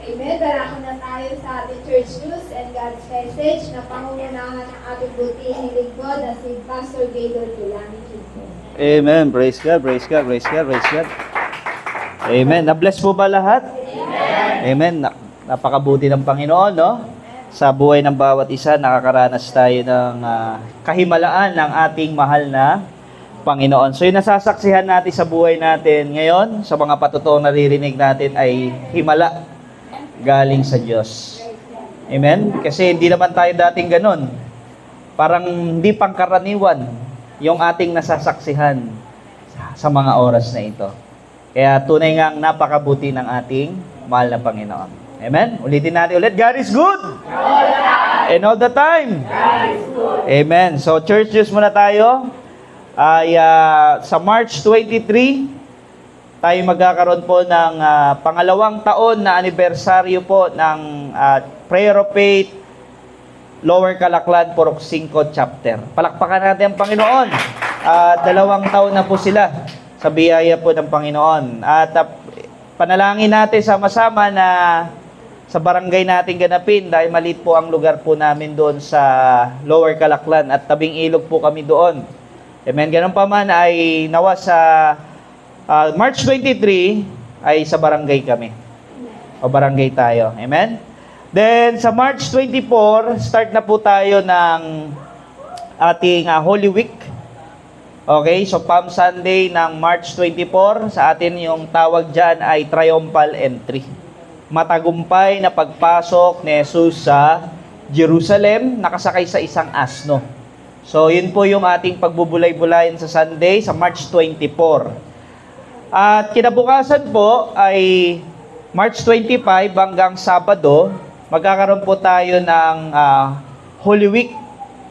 Amen. Darako na tayo sa ating church news and God's message na pangungunahan ng ating butihing lingkod na si Pastor Gaylord Tulani. Amen. Praise God, praise God, praise God, praise God. Amen. Na-bless po ba lahat? Amen. Napakabuti ng Panginoon, no? Sa buhay ng bawat isa, nakakaranas tayo ng kahimalaan ng ating mahal na Panginoon. So yung nasasaksihan natin sa buhay natin ngayon, sa mga patutuong naririnig natin ay himala galing sa Diyos. Amen? Kasi hindi naman tayo dating ganun. Parang hindi pangkaraniwan yung ating nasasaksihan sa mga oras na ito. Kaya tunay ngang napakabuti ng ating mahal na Panginoon. Amen? Ulitin natin ulit. God is good. And all the time. God is good. Amen. So church news muna tayo. Sa March 23, tayo magkakaroon po ng pangalawang taon na anibersaryo po ng Prayer of Faith Lower Calaclan, Purok 5 chapter. Palakpakan natin ang Panginoon. 2 taon na po sila sa biyaya po ng Panginoon. At panalangin natin sama-sama na sa barangay natin ganapin dahil maliit po ang lugar po namin doon sa Lower Calaclan at tabing ilog po kami doon. Amen. Ganun pa man ay nawa sa March 23 ay sa barangay kami. O barangay tayo. Amen. Then sa March 24, start na po tayo ng ating Holy Week. Okay, so Palm Sunday ng March 24, sa atin yung tawag dyan ay Triumphal Entry. Matagumpay na pagpasok ni Jesus sa Jerusalem, nakasakay sa isang asno. So yun po yung ating pagbubulay-bulayan sa Sunday, sa March 24. At kinabukasan po ay March 25 hanggang Sabado, magkakaroon po tayo ng Holy Week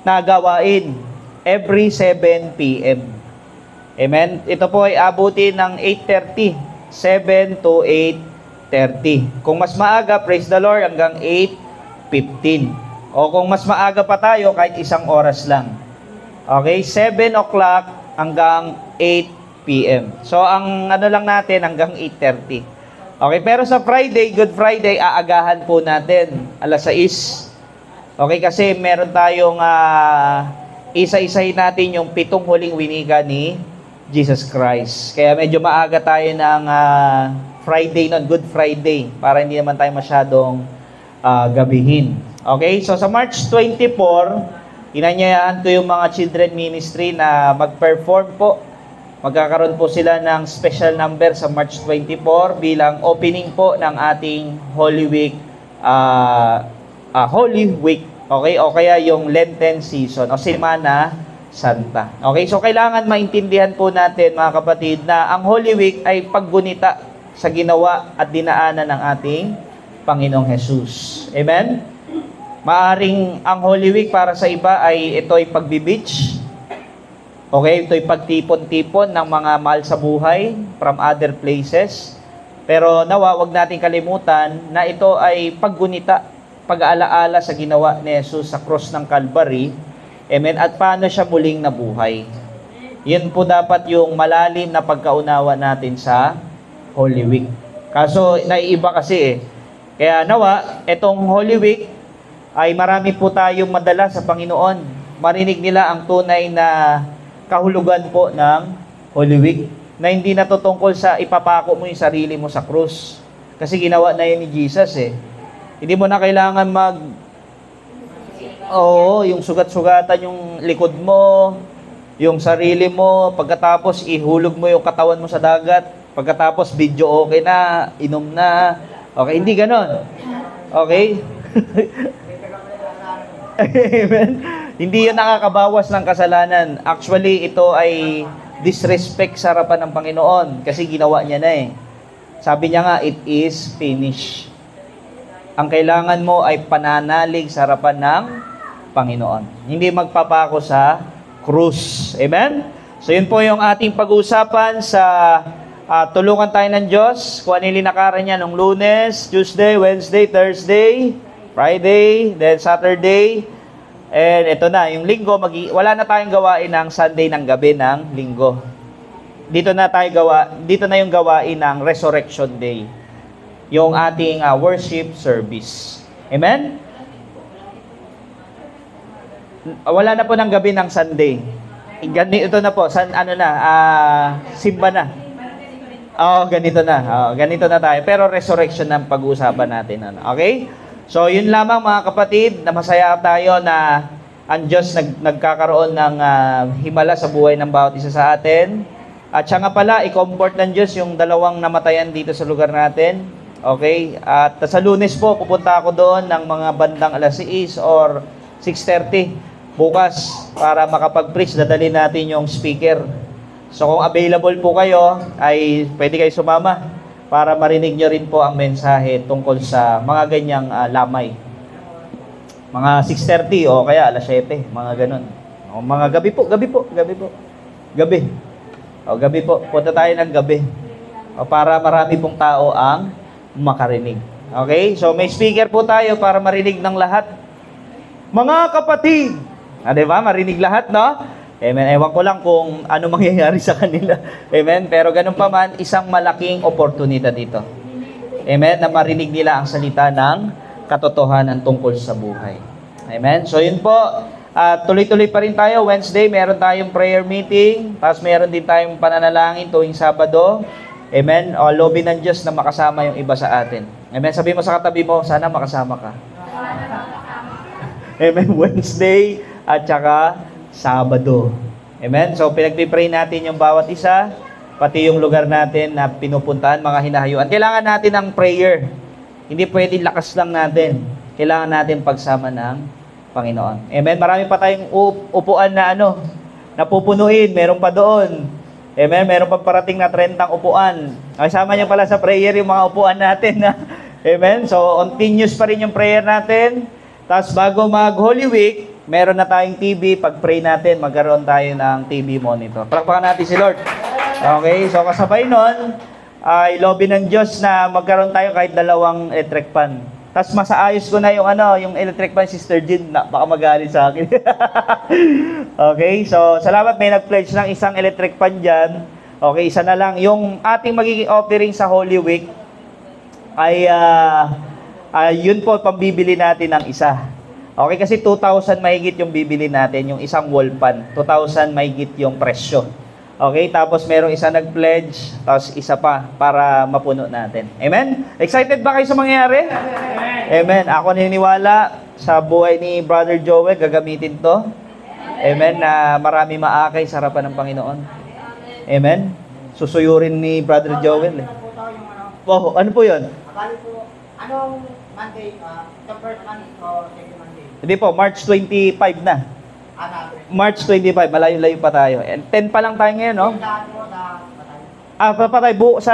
na gawain every 7 p.m. Amen? Ito po ay abutin ng 8:30, 7 to 8:30. Kung mas maaga, praise the Lord, hanggang 8:15. O kung mas maaga pa tayo, kahit isang oras lang. Okay? 7 o'clock hanggang 8 p.m. So, ang ano lang natin, hanggang 8:30. Okay? Pero sa Friday, Good Friday, aagahan po natin, alas 6. Okay? Kasi meron tayong isa-isahin natin yung 7 huling winiga ni Jesus Christ. Kaya medyo maaga tayo ng Friday nun, Good Friday, para hindi naman tayo masyadong gabihin. Okay? So sa March 24, inanyayahan ko yung mga children ministry na mag-perform po. Magkakaroon po sila ng special number sa March 24 bilang opening po ng ating Holy Week, Holy Week. Okay? O kaya yung Lenten season o Semana Santa. Okay? So kailangan maintindihan po natin mga kapatid na ang Holy Week ay paggunita sa ginawa at dinaanan ng ating Panginoong Jesus. Amen? Maaring ang Holy Week para sa iba ay ito'y pagbi-beach. Okay? Ito'y pagtipon-tipon ng mga mahal sa buhay from other places. Pero nawa, wag natin kalimutan na ito ay paggunita, pag-aalaala sa ginawa ni Jesus sa cross ng Calvary. Amen? At paano siya muling nabuhay. Yun po dapat yung malalim na pagkaunawa natin sa Holy Week. Kaso, naiiba kasi eh. Kaya nawa, itong Holy Week ay marami po tayong madala sa Panginoon. Marinig nila ang tunay na kahulugan po ng Holy Week. Na hindi natutungkol sa ipapako mo yung sarili mo sa krus. Kasi ginawa na yun ni Jesus eh. Hindi mo na kailangan yung sugat-sugatan yung likod mo, yung sarili mo, pagkatapos ihulog mo yung katawan mo sa dagat, pagkatapos video okay na, inom na, okay, hindi ganon. Okay? Amen? Hindi yun nakakabawas ng kasalanan. Actually, ito ay disrespect sa harapan ng Panginoon kasi ginawa niya na eh. Sabi niya nga, it is finished. Ang kailangan mo ay pananalig sa harapan ng Panginoon. Hindi magpapako sa krus. Amen? So yun po yung ating pag-uusapan sa tulungan tayo ng Diyos. Kung ano yung linakaran niya nung Lunes, Tuesday, Wednesday, Thursday, Friday, then Saturday. And ito na, yung Linggo, wala na tayong gawain ng Sunday ng gabi ng Linggo. Dito na yung gawain ng Resurrection Day. yung ating worship service. Amen? Wala na po ng gabi ng Sunday. Ganito na po, simba na. Ganito na. Ganito na tayo. Pero resurrection ang pag-uusapan natin. Okay? So, yun lamang mga kapatid, na masaya tayo na ang Diyos nagkakaroon ng himala sa buhay ng bawat isa sa atin. At siya nga pala, i-comfort ng Diyos yung dalawang namatayan dito sa lugar natin. Okay? At sa Lunes po, pupunta ako doon ng mga bandang alas 6 or 6:30 bukas para makapag-preach. Dadali natin yung speaker. So kung available po kayo, ay pwede kayo sumama para marinig nyo rin po ang mensahe tungkol sa mga ganyang lamay. Mga 6:30 o kaya alas 7, mga ganun. O mga gabi po. Gabi po. Punta tayo ng gabi. Para marami pong tao ang makarinig. Okay? So may speaker po tayo para marinig ng lahat. Mga kapatid! Diba? Marinig lahat, no? Amen. Ewan ko lang kung ano mangyayari sa kanila. Amen. Pero ganun pa man, isang malaking oportunidad dito. Amen. Na marinig nila ang salita ng katotohanan tungkol sa buhay. Amen. So yun po. Tuloy-tuloy pa rin tayo. Wednesday, meron tayong prayer meeting. Tapos meron din tayong pananalangin tuwing Sabado. Amen. O lobby ng Diyos na makasama yung iba sa atin. Amen. Sabi mo sa katabi mo, sana makasama ka. Amen. Wednesday at saka Sabado. Amen? So, pinagpipray natin yung bawat isa, pati yung lugar natin na pinupuntahan, mga hinahayuan. Kailangan natin ng prayer. Hindi pwede lakas lang natin. Kailangan natin pagsama ng Panginoon. Amen? Marami pa tayong upuan na napupunuin. Meron pa doon. Amen? Meron pa parating na 30 upuan. Kasama niyo pala sa prayer yung mga upuan natin. Amen? So, continuous pa rin yung prayer natin. Tapos, bago mag-Holy Week, meron na tayong TV. Pag-pray natin, magkaroon tayo ng TV monitor. Palakpakan natin si Lord. Okay, so kasabay nun, ay lobby ng Diyos na magkaroon tayo kahit 2 electric fan. Tapos masaayos ko na yung electric fan, Sister Jean, baka magalit sa akin. Okay, so salamat, may nag-pledge ng 1 electric fan dyan. Okay, isa na lang. Yung ating magiging offering sa Holy Week, ay yun po, pambibili natin ng isa. Okay, kasi 2,000 mahigit yung bibili natin, yung isang wall fan. 2,000 mahigit yung presyo. Okay, tapos merong isa nag-pledge, tapos isa pa para mapuno natin. Amen? Excited ba kayo sa mangyayari? Amen. Ako naniniwala sa buhay ni Brother Joel, gagamitin to. Amen, na marami maakay sa harapan ng Panginoon. Amen? Susuyurin ni Brother Joel. Oh, ano po yun? Akala po, anong Monday, the first Monday o second Monday? Hindi po, March 25 na. March 25, malayo-layo pa tayo. And 10 pa lang tayo ngayon, no? Patay. Bukas.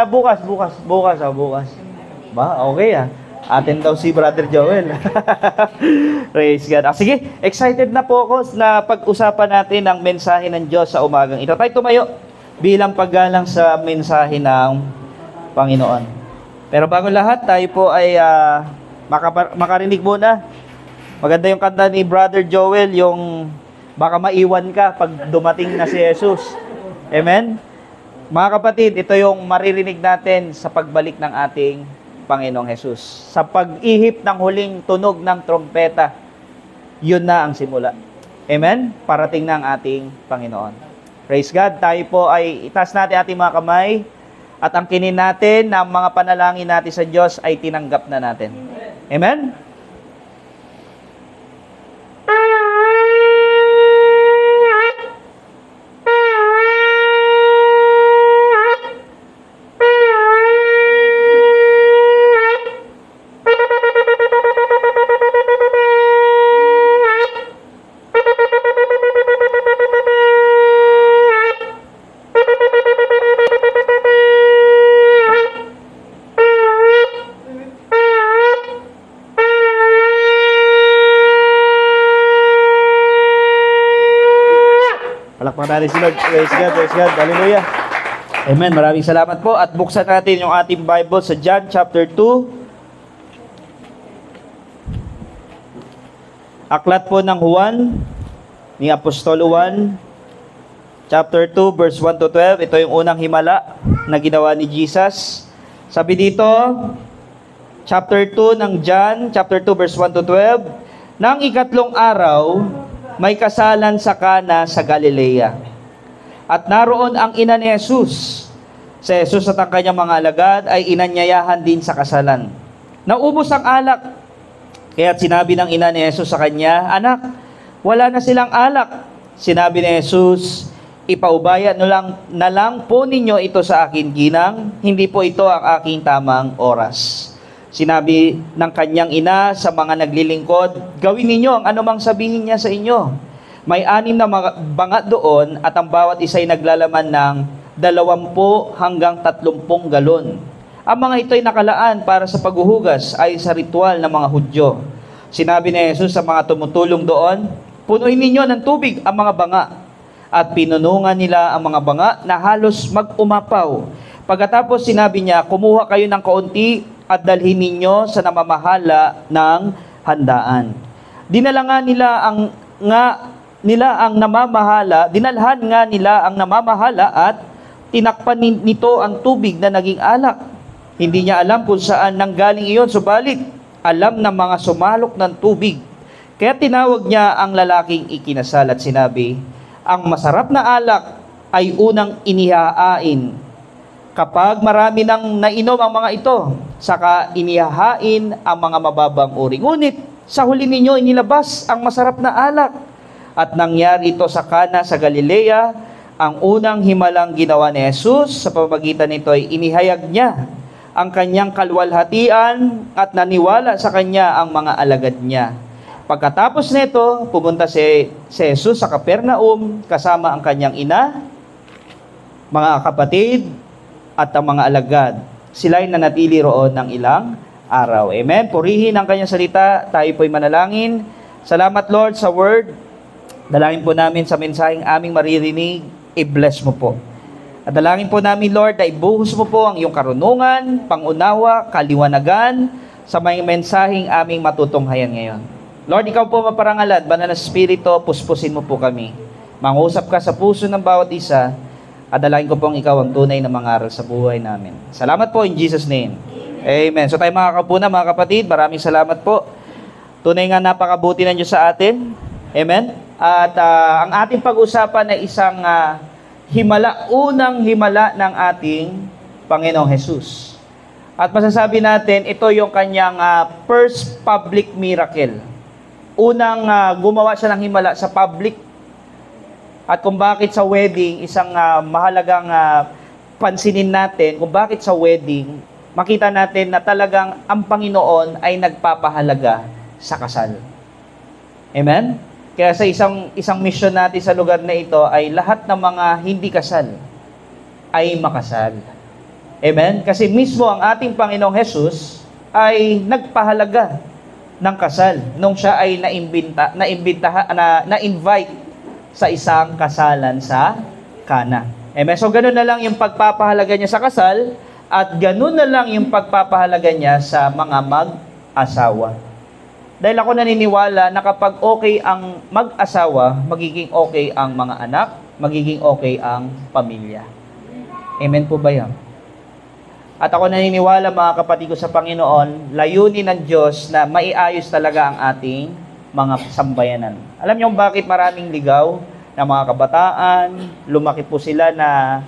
Ba, okay Atin daw si Brother Joel. Praise God. Sige, excited na po ako na pag-usapan natin ang mensahe ng Diyos sa umagang ito. Tayo tumayo bilang paggalang sa mensahe ng Panginoon. Pero bago lahat, tayo po ay makarinig muna. Maganda yung kanta ni Brother Joel, yung baka maiwan ka pag dumating na si Jesus. Amen? Mga kapatid, ito yung maririnig natin sa pagbalik ng ating Panginoong Jesus. Sa pag-ihip ng huling tunog ng trompeta, yun na ang simula. Amen? Parating na ang ating Panginoon. Praise God. Tayo po ay itaas natin ating mga kamay at ang kinin natin na mga panalangin natin sa Diyos ay tinanggap na natin. Amen? Palakpakan natin si Lord. Praise God. Hallelujah. Amen. Maraming salamat po. At buksan natin yung ating Bible sa John chapter 2. Aklat po ng Juan, ni Apostol Juan, chapter 2, verse 1 to 12. Ito yung unang himala na ginawa ni Jesus. Sabi dito, chapter 2 ng John, chapter 2 verse 1 to 12. Nang ikatlong araw, may kasalan sa Kana sa Galilea. At naroon ang ina ni Jesus. Si Jesus at ang kanyang mga alagad ay inanyayahan din sa kasalan. Naubos ang alak. Kaya't sinabi ng ina ni Jesus sa kanya, "Anak, wala na silang alak." Sinabi ni Jesus, "Ipaubaya na lang po ninyo ito sa akin, ginang. Hindi po ito ang aking tamang oras." Sinabi ng kanyang ina sa mga naglilingkod, "Gawin ninyo ang anumang sabihin niya sa inyo." May 6 na mga banga doon at ang bawat isa ay naglalaman ng 20 hanggang 30 galon. Ang mga ito ay nakalaan para sa paghuhugas ay sa ritual ng mga Hudyo. Sinabi ni Jesus sa mga tumutulong doon, "Punuin ninyo ng tubig ang mga banga." At pinunungan nila ang mga banga na halos mag-umapaw. Pagkatapos sinabi niya, "Kumuha kayo ng kaunti at dalhin ninyo sa namamahala ng handaan." Dinalhan nga nila ang namamahala at tinakpan nito ang tubig na naging alak. Hindi niya alam kung saan nanggaling iyon, subalit alam ng mga sumalok ng tubig. Kaya tinawag niya ang lalaking ikinasal at sinabi, "Ang masarap na alak ay unang inihahain. Kapag marami nang nainom ang mga ito, saka inihahain ang mga mababang uri. Ngunit sa huli ninyo inilabas ang masarap na alak." At nangyari ito sa Kana sa Galilea. Ang unang himalang ginawa ni Jesus, sa pamamagitan nito ay inihayag niya ang kanyang kalwalhatian at naniwala sa kanya ang mga alagad niya. Pagkatapos nito, pumunta si Jesus sa Capernaum kasama ang kanyang ina, mga kapatid, at ang mga alagad. Sila'y nanatili roon ng ilang araw. Amen. Purihin ang kanyang salita. Tayo po'y manalangin. Salamat, Lord, sa word. Dalangin po namin sa mensaheng aming maririnig. I-bless mo po. At dalangin po namin, Lord, na ibuhos mo po ang iyong karunungan, pangunawa, kaliwanagan sa mga mensaheng aming matutunghayan ngayon. Lord, ikaw po maparangalan, banal na Espiritu, puspusin mo po kami. Mangusap ka sa puso ng bawat isa. At dalangin ko pong ikaw ang tunay na mangaral sa buhay namin. Salamat po in Jesus' name. Amen. So tayo makakapo na, mga kapatid. Maraming salamat po. Tunay nga napakabuti ng Diyos sa atin. Amen. At ang ating pag-usapan ay isang unang himala ng ating Panginoong Jesus. At masasabi natin, ito yung kanyang first public miracle. Unang gumawa siya ng himala sa public. At kung bakit sa wedding, isang mahalagang pansinin natin, kung bakit sa wedding, makita natin na talagang ang Panginoon ay nagpapahalaga sa kasal. Amen? Kaya sa isang mission natin sa lugar na ito ay lahat ng mga hindi kasal ay makasal. Amen? Kasi mismo ang ating Panginoong Jesus ay nagpahalaga ng kasal nung siya ay na-invite sa isang kasalan sa Kana. Amen? So ganun na lang yung pagpapahalaga niya sa kasal at ganun na lang yung pagpapahalaga niya sa mga mag-asawa. Dahil ako naniniwala na kapag okay ang mag-asawa, magiging okay ang mga anak, magiging okay ang pamilya. Amen po ba yan? At ako naniniwala, mga kapatid ko sa Panginoon, layunin ng Diyos na maiayos talaga ang ating mga sambayanan. Alam niyo bakit maraming ligaw na mga kabataan, lumaki po sila na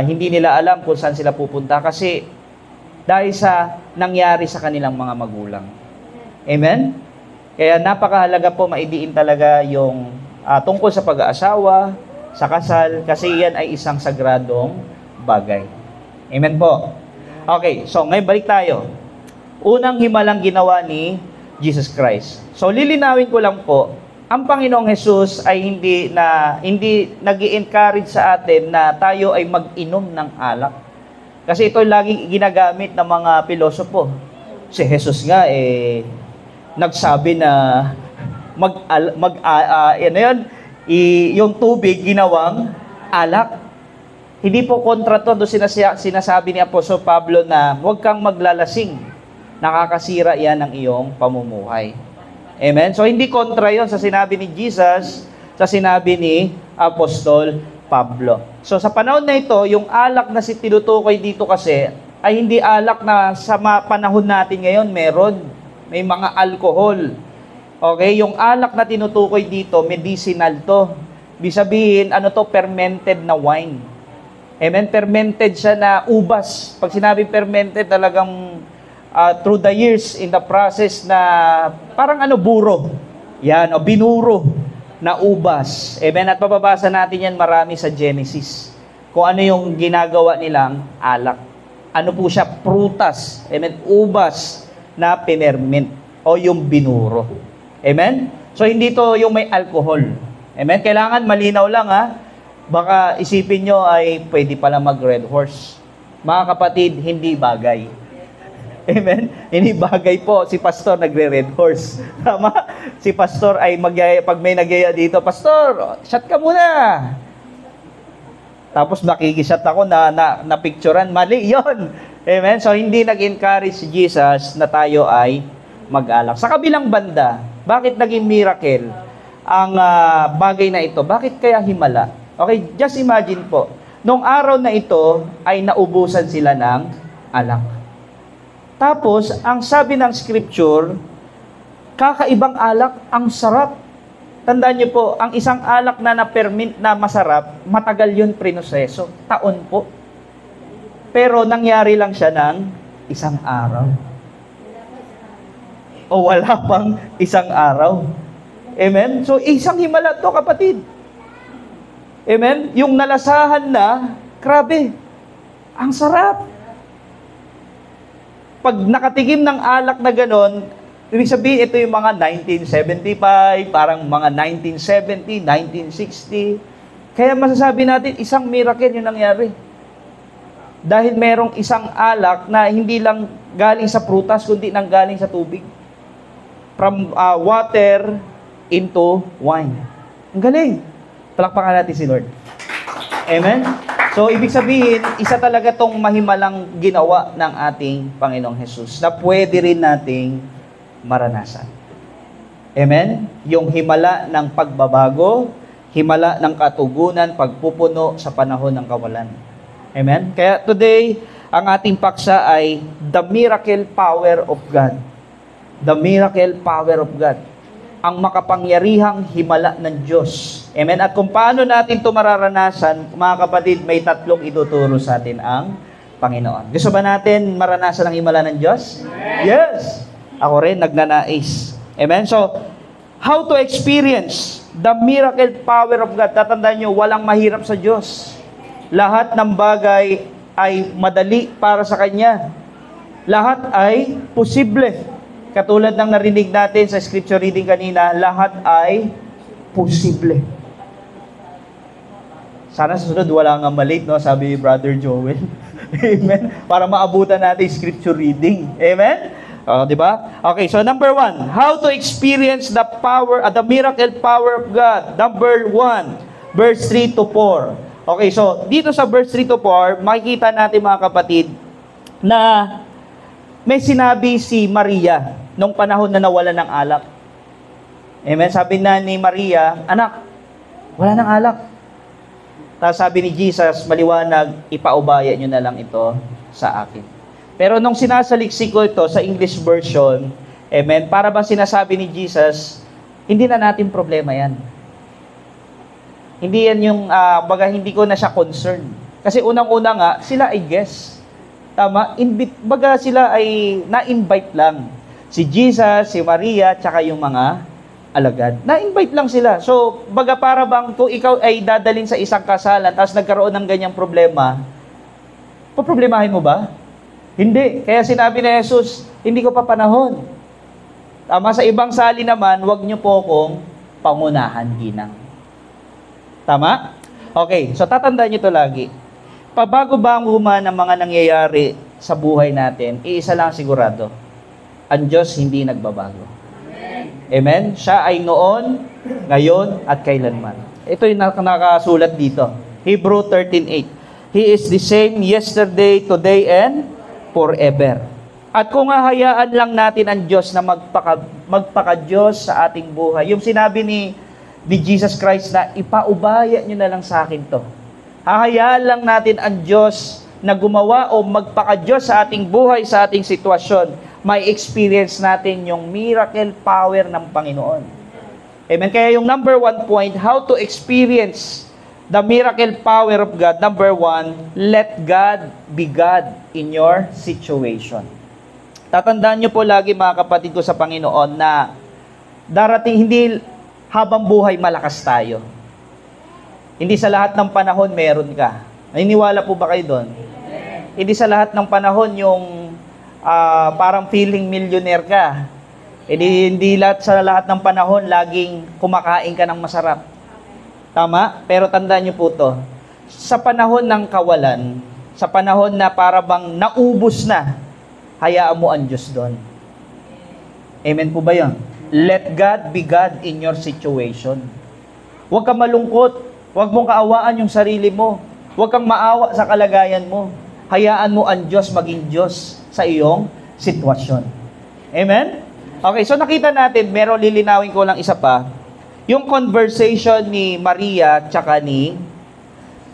hindi nila alam kung saan sila pupunta kasi dahil sa nangyari sa kanilang mga magulang. Amen? Kaya napakahalaga po maidiin talaga yung tungkol sa pag-aasawa, sa kasal, kasi yan ay isang sagradong bagay. Amen po? Okay, so ngayon balik tayo. Unang himalang ginawa ni Jesus Christ. So lilinawin ko lang po, ang Panginoong Jesus ay hindi nag-i-encourage sa atin na tayo ay mag-inom ng alak. Kasi ito laging ginagamit ng mga pilosopo. Si Jesus nga nagsabi na yung tubig ginawang alak. Hindi po kontra to, doon sinasabi ni Apostol Pablo na huwag kang maglalasing. Nakakasira yan ng iyong pamumuhay. Amen? So hindi kontra yon sa sinabi ni Jesus, sa sinabi ni Apostol Pablo. So sa panahon na ito, yung alak na tinutukoy dito kasi ay hindi alak na sa panahon natin ngayon meron. May mga alcohol. Okay, yung alak na tinutukoy dito, medicinal to. Ibig sabihin, ano to, fermented na wine. Amen? Fermented siya na ubas. Pag sinabi fermented, talagang through the years, in the process na parang buro. Yan, o binuro na ubas. Amen? At mababasa natin yan marami sa Genesis. Kung ano yung ginagawa nilang alak. Ano po siya? Prutas. Amen? Ubas na pinerment o yung binuro. Amen? So, hindi to yung may alcohol. Amen? Kailangan malinaw lang Baka isipin nyo ay pwede pala mag-red horse. Mga kapatid, hindi bagay. Amen? Hindi bagay po si pastor nagre-red horse. Tama? Si pastor ay pag may nagyaya dito, Pastor, shot ka muna. Tapos nakikishot ako na picturean. Mali yon. Amen? So, hindi nag-encourage si Jesus na tayo ay mag-alak. Sa kabilang banda, bakit naging miracle ang bagay na ito? Bakit kaya himala? Okay, just imagine po. Nung araw na ito ay naubusan sila ng alak. Tapos, ang sabi ng scripture, kakaibang alak, ang sarap. Tandaan niyo po, ang isang alak na na-ferment na masarap, matagal yun prinoseso. Taon po. Pero nangyari lang siya ng isang araw. O wala pang isang araw. Amen? So, isang himala to, kapatid. Amen? Yung nalasahan na, grabe, ang sarap. Pag nakatikim ng alak na ganon, ibig sabihin, ito yung mga 1975, parang mga 1970, 1960. Kaya masasabi natin, isang miracle yung nangyari. Dahil merong isang alak na hindi lang galing sa prutas, kundi nang galing sa tubig. From water into wine. Ang galing. Palakpakan natin si Lord. Amen? So, ibig sabihin, isa talaga tong mahimalang ginawa ng ating Panginoong Hesus na pwede rin nating maranasan. Amen? Yung himala ng pagbabago, himala ng katugunan, pagpupuno sa panahon ng kawalan. Amen? Kaya today, ang ating paksa ay the miracle power of God. The miracle power of God. Ang makapangyarihang himala ng Diyos. Amen? At kung paano natin ito mararanasan, mga kapatid, may tatlong ituturo sa atin ang Panginoon. Gusto ba natin maranasan ang himala ng Diyos? Yes! Ako rin, nagnanais. Amen? So, how to experience the miracle power of God? Tatandaan nyo, walang mahirap sa Diyos. Lahat ng bagay ay madali para sa Kanya. Lahat ay posible. Katulad ng narinig natin sa scripture reading kanina, lahat ay posible. Sana sa sunod wala nga malate, no? Sabi ni Brother Joel. Amen? Para maabutan natin scripture reading. Amen? Di ba? Okay, so number 1, how to experience the power, the miracle power of God. Number 1, verse 3 to 4. Okay, so dito sa verse 3 to 4, makikita natin mga kapatid na may sinabi si Maria nung panahon na nawala ng alak. Amen? Sabi na ni Maria, anak, wala ng alak. Tapos sabi ni Jesus, maliwanag, ipaubaya nyo na lang ito sa akin. Pero nung sinasaliksik ko ito sa English version, amen, para bang sinasabi ni Jesus, hindi na natin problema yan. Hindi yan yung, baga hindi ko na siya concern. Kasi unang-una nga, sila ay guest. Tama? Baga sila ay na-invite lang. Si Jesus, si Maria, tsaka yung mga alagad. Na-invite lang sila. So, baga para bang kung ikaw ay dadalhin sa isang kasalan, tapos nagkaroon ng ganyang problema, paproblemahin mo ba? Hindi. Kaya sinabi ni Jesus, hindi ko pa panahon. Tama, sa ibang sali naman, wag niyo po kong pangunahan ginang. Tama? Okay, so tatandaan niyo to lagi. Pabago-bago man ang mga nangyayari sa buhay natin, iisa lang sigurado. Ang Diyos hindi nagbabago. Amen? Siya ay noon, ngayon, at kailanman. Ito yung nakasulat dito. Hebrew 13:8. He is the same yesterday, today, and forever. At kung hahayaan lang natin ang Diyos na magpaka-Diyos sa ating buhay, yung sinabi ni Jesus Christ na ipaubaya nyo na lang sa akin to. Hahayaan lang natin ang Diyos na gumawa o magpaka-Diyos sa ating buhay, sa ating sitwasyon, may experience natin yung miracle power ng Panginoon. Amen? Kaya yung number 1 point, how to experience the miracle power of God. Number 1, let God be God in your situation. Tatandaan nyo po lagi mga kapatid ko sa Panginoon na darating hindi habang buhay malakas tayo. Hindi sa lahat ng panahon meron ka. Naniniwala po ba kayo doon? Hindi sa lahat ng panahon yung parang feeling millionaire ka. Hindi sa lahat ng panahon laging kumakain ka ng masarap. Tama? Pero tandaan niyo po to. Sa panahon ng kawalan, sa panahon na para bang naubos na, hayaan mo ang Diyos doon. Amen po ba yun? Let God be God in your situation. Huwag kang malungkot. Huwag mong kaawaan yung sarili mo. Huwag kang maawa sa kalagayan mo. Hayaan mo ang Diyos maging Diyos sa iyong sitwasyon. Amen? Okay, so nakita natin, meron lilinawin ko lang isa pa, yung conversation ni Maria tsaka ni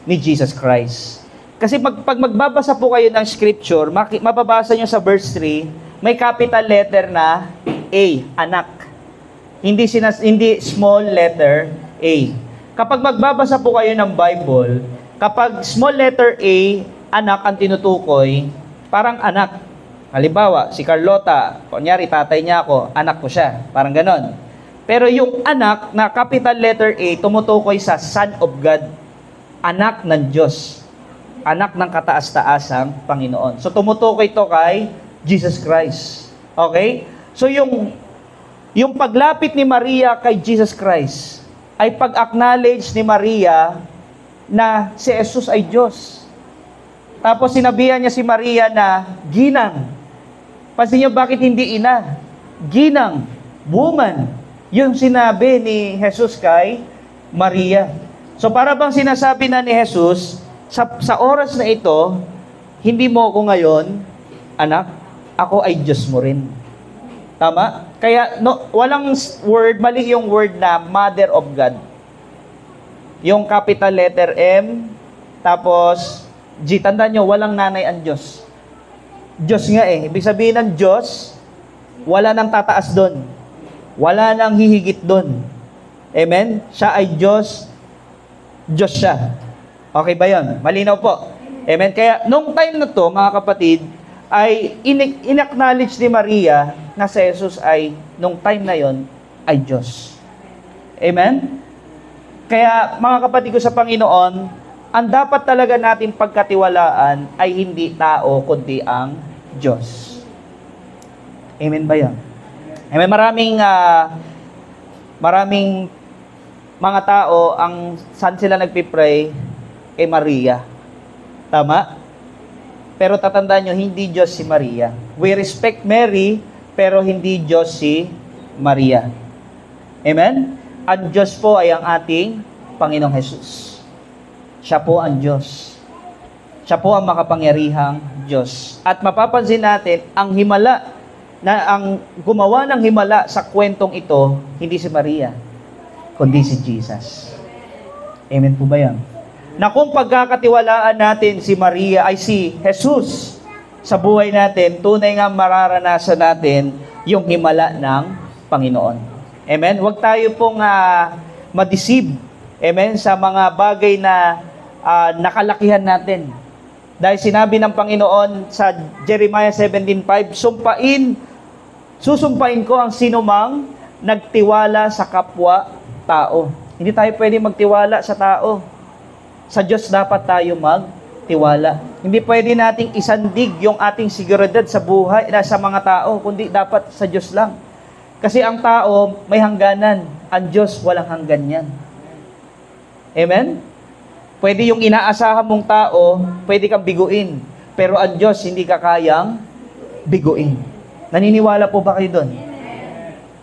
Jesus Christ. Kasi pag magbabasa po kayo ng scripture, mababasa nyo sa verse 3, may capital letter na A, anak. Hindi small letter A. Kapag magbabasa po kayo ng Bible, kapag small letter A, anak ang tinutukoy, parang anak. Halimbawa, si Carlota, kunyari tatay niya ako, anak ko siya. Parang ganon. Pero yung anak na capital letter A, tumutukoy sa Son of God. Anak ng Diyos. Anak ng kataas-taasang Panginoon. So tumutukoy ito kay Jesus Christ. Okay? So yung paglapit ni Maria kay Jesus Christ ay pag-acknowledge ni Maria na si Jesus ay Diyos. Tapos sinabihan niya si Maria na ginang. Pansin niyo bakit hindi ina? Ginang, woman. Yung sinabi ni Jesus kay Maria. So para bang sinasabi na ni Jesus, sa oras na ito, hindi mo ako ngayon, anak, ako ay Diyos mo rin. Tama? Kaya walang word, mali yung word na Mother of God. Yung capital letter M, tapos G, tandaan nyo, walang nanay ang Diyos. Diyos nga eh. Ibig sabihin ng Diyos, wala nang tataas doon. Wala nang hihigit doon. Amen? Siya ay Diyos. Diyos siya. Okay ba yun? Malinaw po. Amen? Kaya, nung time na to, mga kapatid, ay in-acknowledge ni Maria na si Jesus ay, nung time na yon ay Diyos. Amen? Kaya, mga kapatid ko sa Panginoon, ang dapat talaga natin pagkatiwalaan ay hindi tao, kundi ang Diyos. Amen ba yan? Amen. Maraming mga tao, saan sila nagpipray? Kay Maria. Tama? Pero tatandaan nyo, hindi Diyos si Maria. We respect Mary, pero hindi Diyos si Maria. Amen? Ang Diyos po ay ang ating Panginoong Jesus. Siya po ang Diyos. Siya po ang makapangyarihang Diyos. At mapapansin natin, ang gumawa ng himala sa kwentong ito, hindi si Maria, kundi si Jesus. Amen po ba yan? Na kung pagkakatiwalaan natin si Maria ay si Jesus sa buhay natin, tunay nga mararanasan natin yung himala ng Panginoon. Amen? Huwag tayo pong ma-deceive. Amen? Sa mga bagay na nakalakihan natin. Dahil sinabi ng Panginoon sa Jeremiah 17:5, susumpain ko ang sinumang nagtiwala sa kapwa-tao. Hindi tayo pwede magtiwala sa tao. Sa Diyos dapat tayo magtiwala. Hindi pwede nating isandig yung ating seguridad sa buhay, sa mga tao, kundi dapat sa Diyos lang. Kasi ang tao may hangganan, ang Diyos walang hanggan yan. Amen? Pwede yung inaasahan mong tao, pwede kang biguin. Pero ang Diyos hindi ka kayang biguin. Naniniwala po ba kayo doon?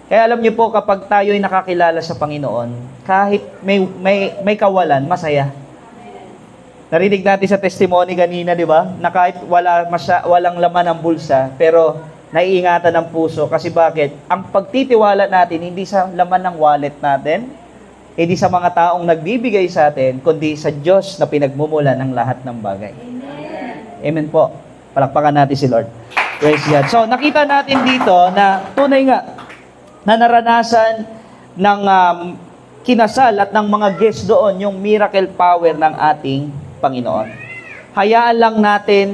Kaya alam niyo po, kapag tayo ay nakakilala sa Panginoon, kahit may kawalan, masaya. Narinig natin sa testimony kanina, di ba? Na kahit walang laman ng bulsa, pero naiingatan ng puso. Kasi bakit? Ang pagtitiwala natin, hindi sa laman ng wallet natin, hindi sa mga taong nagbibigay sa atin, kundi sa Diyos na pinagmumula ng lahat ng bagay. Amen po. Palakpakan natin si Lord. Praise God. So, nakita natin dito na tunay nga na naranasan ng kinasal at ng mga guests doon yung miracle power ng ating Panginoon. Hayaan lang natin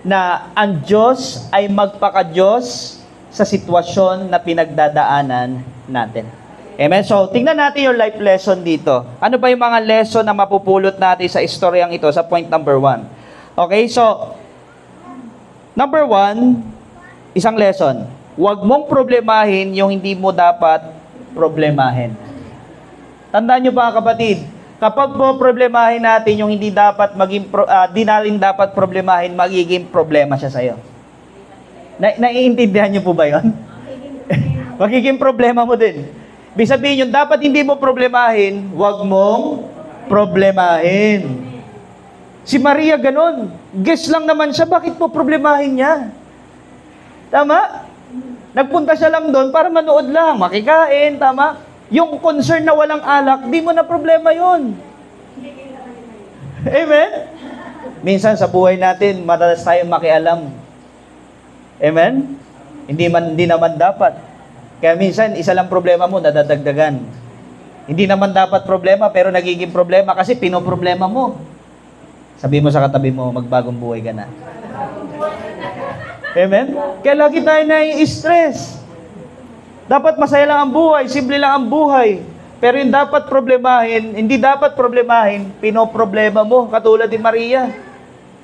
na ang Diyos ay magpaka-Diyos sa sitwasyon na pinagdadaanan natin. Amen? So, tingnan natin yung life lesson dito. Ano ba yung mga lesson na mapupulot natin sa istoryang ito sa point number 1? Okay, so, number 1, isang lesson. Huwag mong problemahin yung hindi mo dapat problemahin. Tandaan nyo ba kapatid, kapag po problemahin natin yung hindi dapat di natin dapat problemahin, magiging problema siya sa'yo. Naiintindihan nyo po ba yun? Magiging problema mo din. Ibig sabihin yung dapat hindi mo problemahin, huwag mong problemahin. Si Maria ganun. Guess lang naman siya, bakit mo problemahin niya? Tama? Nagpunta siya lang doon para manood lang, makikain, tama? Yung concern na walang alak, di mo na problema yun. Amen? Minsan sa buhay natin, madalas tayong makialam. Amen? Hindi naman dapat. Kaya minsan, isa lang problema mo, nadadagdagan. Hindi naman dapat problema, pero nagiging problema kasi pinoproblema mo. Sabi mo sa katabi mo, magbagong buhay ka na. Amen? Kaya lagi tayo nai-stress. Dapat masaya lang ang buhay, simple lang ang buhay. Pero yung dapat problemahin, hindi dapat problemahin, pinoproblema mo, katulad ni Maria.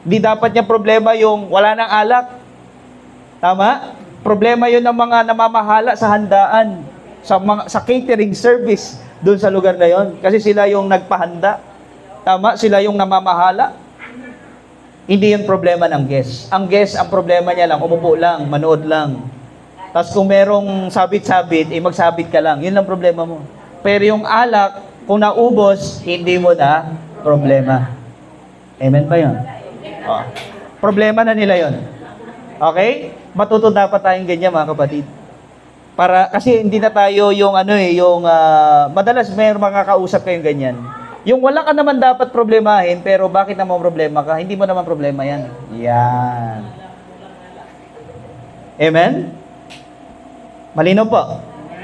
Hindi dapat niya problema yung wala nang alak. Tama? Problema yun ng mga namamahala sa handaan, sa catering service doon sa lugar na yon. Kasi sila yung nagpahanda. Tama? Sila yung namamahala. Hindi yung problema ng guest. Ang guest, ang problema niya lang, umupo lang, manood lang. Tapos kung merong sabit-sabit, magsabit ka lang. Yun lang problema mo. Pero yung alak, kung naubos, hindi mo na problema. Amen ba yun? Oh. Problema na nila yun. Okay? Matuto dapat tayong ganyan mga kapatid. Kasi hindi na tayo yung madalas may mga kausap kayong ganyan. Yung wala ka naman dapat problemahin, pero bakit naman problema ka? Hindi mo naman problema yan. Yan. Amen? Malinaw po.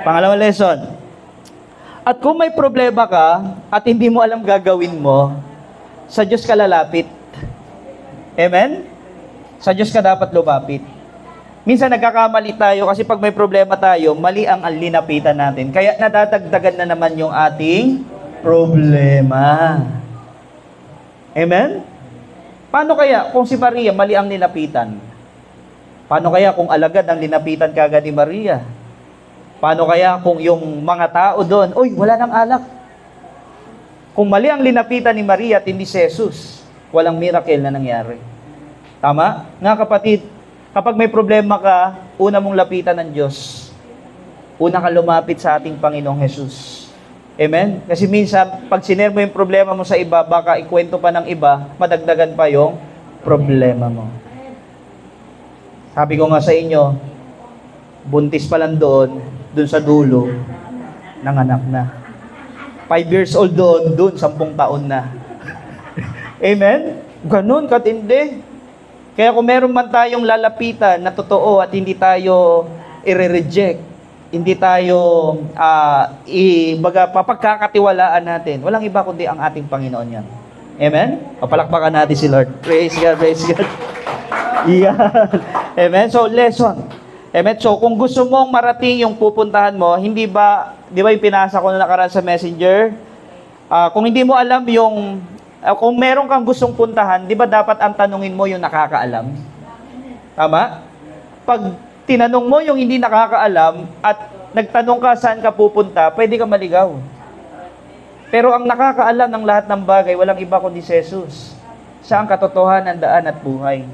Pangalawang lesson. At kung may problema ka at hindi mo alam gagawin mo, sa Diyos ka lalapit. Amen? Sa Diyos ka dapat lumapit. Minsan nagkakamali tayo kasi pag may problema tayo, mali ang linapitan natin. Kaya nadadagdagan na naman yung ating problema. Amen? Paano kaya kung si Maria mali ang linapitan? Paano kaya kung alagad ang linapitan kagad ni Maria? Paano kaya kung yung mga tao doon, wala nang alak? Kung mali ang linapitan ni Maria at hindi si Jesus, walang miracle na nangyari. Tama? Nga kapatid, kapag may problema ka, una mong lapitan ng Diyos. Una ka lumapit sa ating Panginoong Jesus. Amen? Kasi minsan, pag siner mo yung problema mo sa iba, baka ikwento pa ng iba, madagdagan pa yung problema mo. Sabi ko nga sa inyo, buntis pa lang doon sa dulo, nanganak na. 5 years old doon 10 taon na. Amen? Ganun, katindi. Kaya kung meron man tayong lalapitan na totoo at hindi tayo i-reject, hindi tayo papagkakatiwalaan natin, walang iba kundi ang ating Panginoon yan. Amen? Papalakpakan natin si Lord. Praise God, praise God. Yan. Amen? So, lesson. Amen? So, kung gusto mong marating yung pupuntahan mo, di ba yung pinasa ko na nakaraan sa messenger? Kung hindi mo alam yung, kung meron kang gustong puntahan, di ba dapat ang tanungin mo yung nakakaalam? Tama? Pag tinanong mo yung hindi nakakaalam at nagtanong ka saan ka pupunta, pwede ka maligaw. Pero ang nakakaalam ng lahat ng bagay, walang iba kundi si Jesus. Siya ang katotohanan, daan at buhay.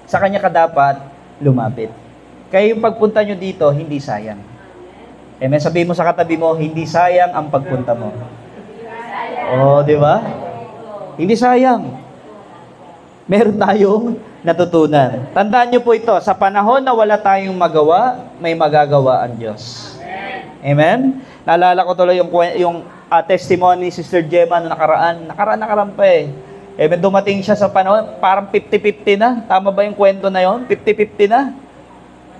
Sa Kanya ka dapat lumapit. Kaya yung pagpunta nyo dito, hindi sayang. Amen? Sabihin mo sa katabi mo, hindi sayang ang pagpunta mo. Di ba? Hindi sayang. Meron tayong natutunan. Tandaan nyo po ito, sa panahon na wala tayong magawa, may magagawa ang Diyos. Amen? Naalala ko tuloy yung testimony ni Sister Gemma na nakaraan pa eh. Amen. Dumating siya sa panahon, parang 50-50 na. Tama ba yung kwento na yon? 50-50 na.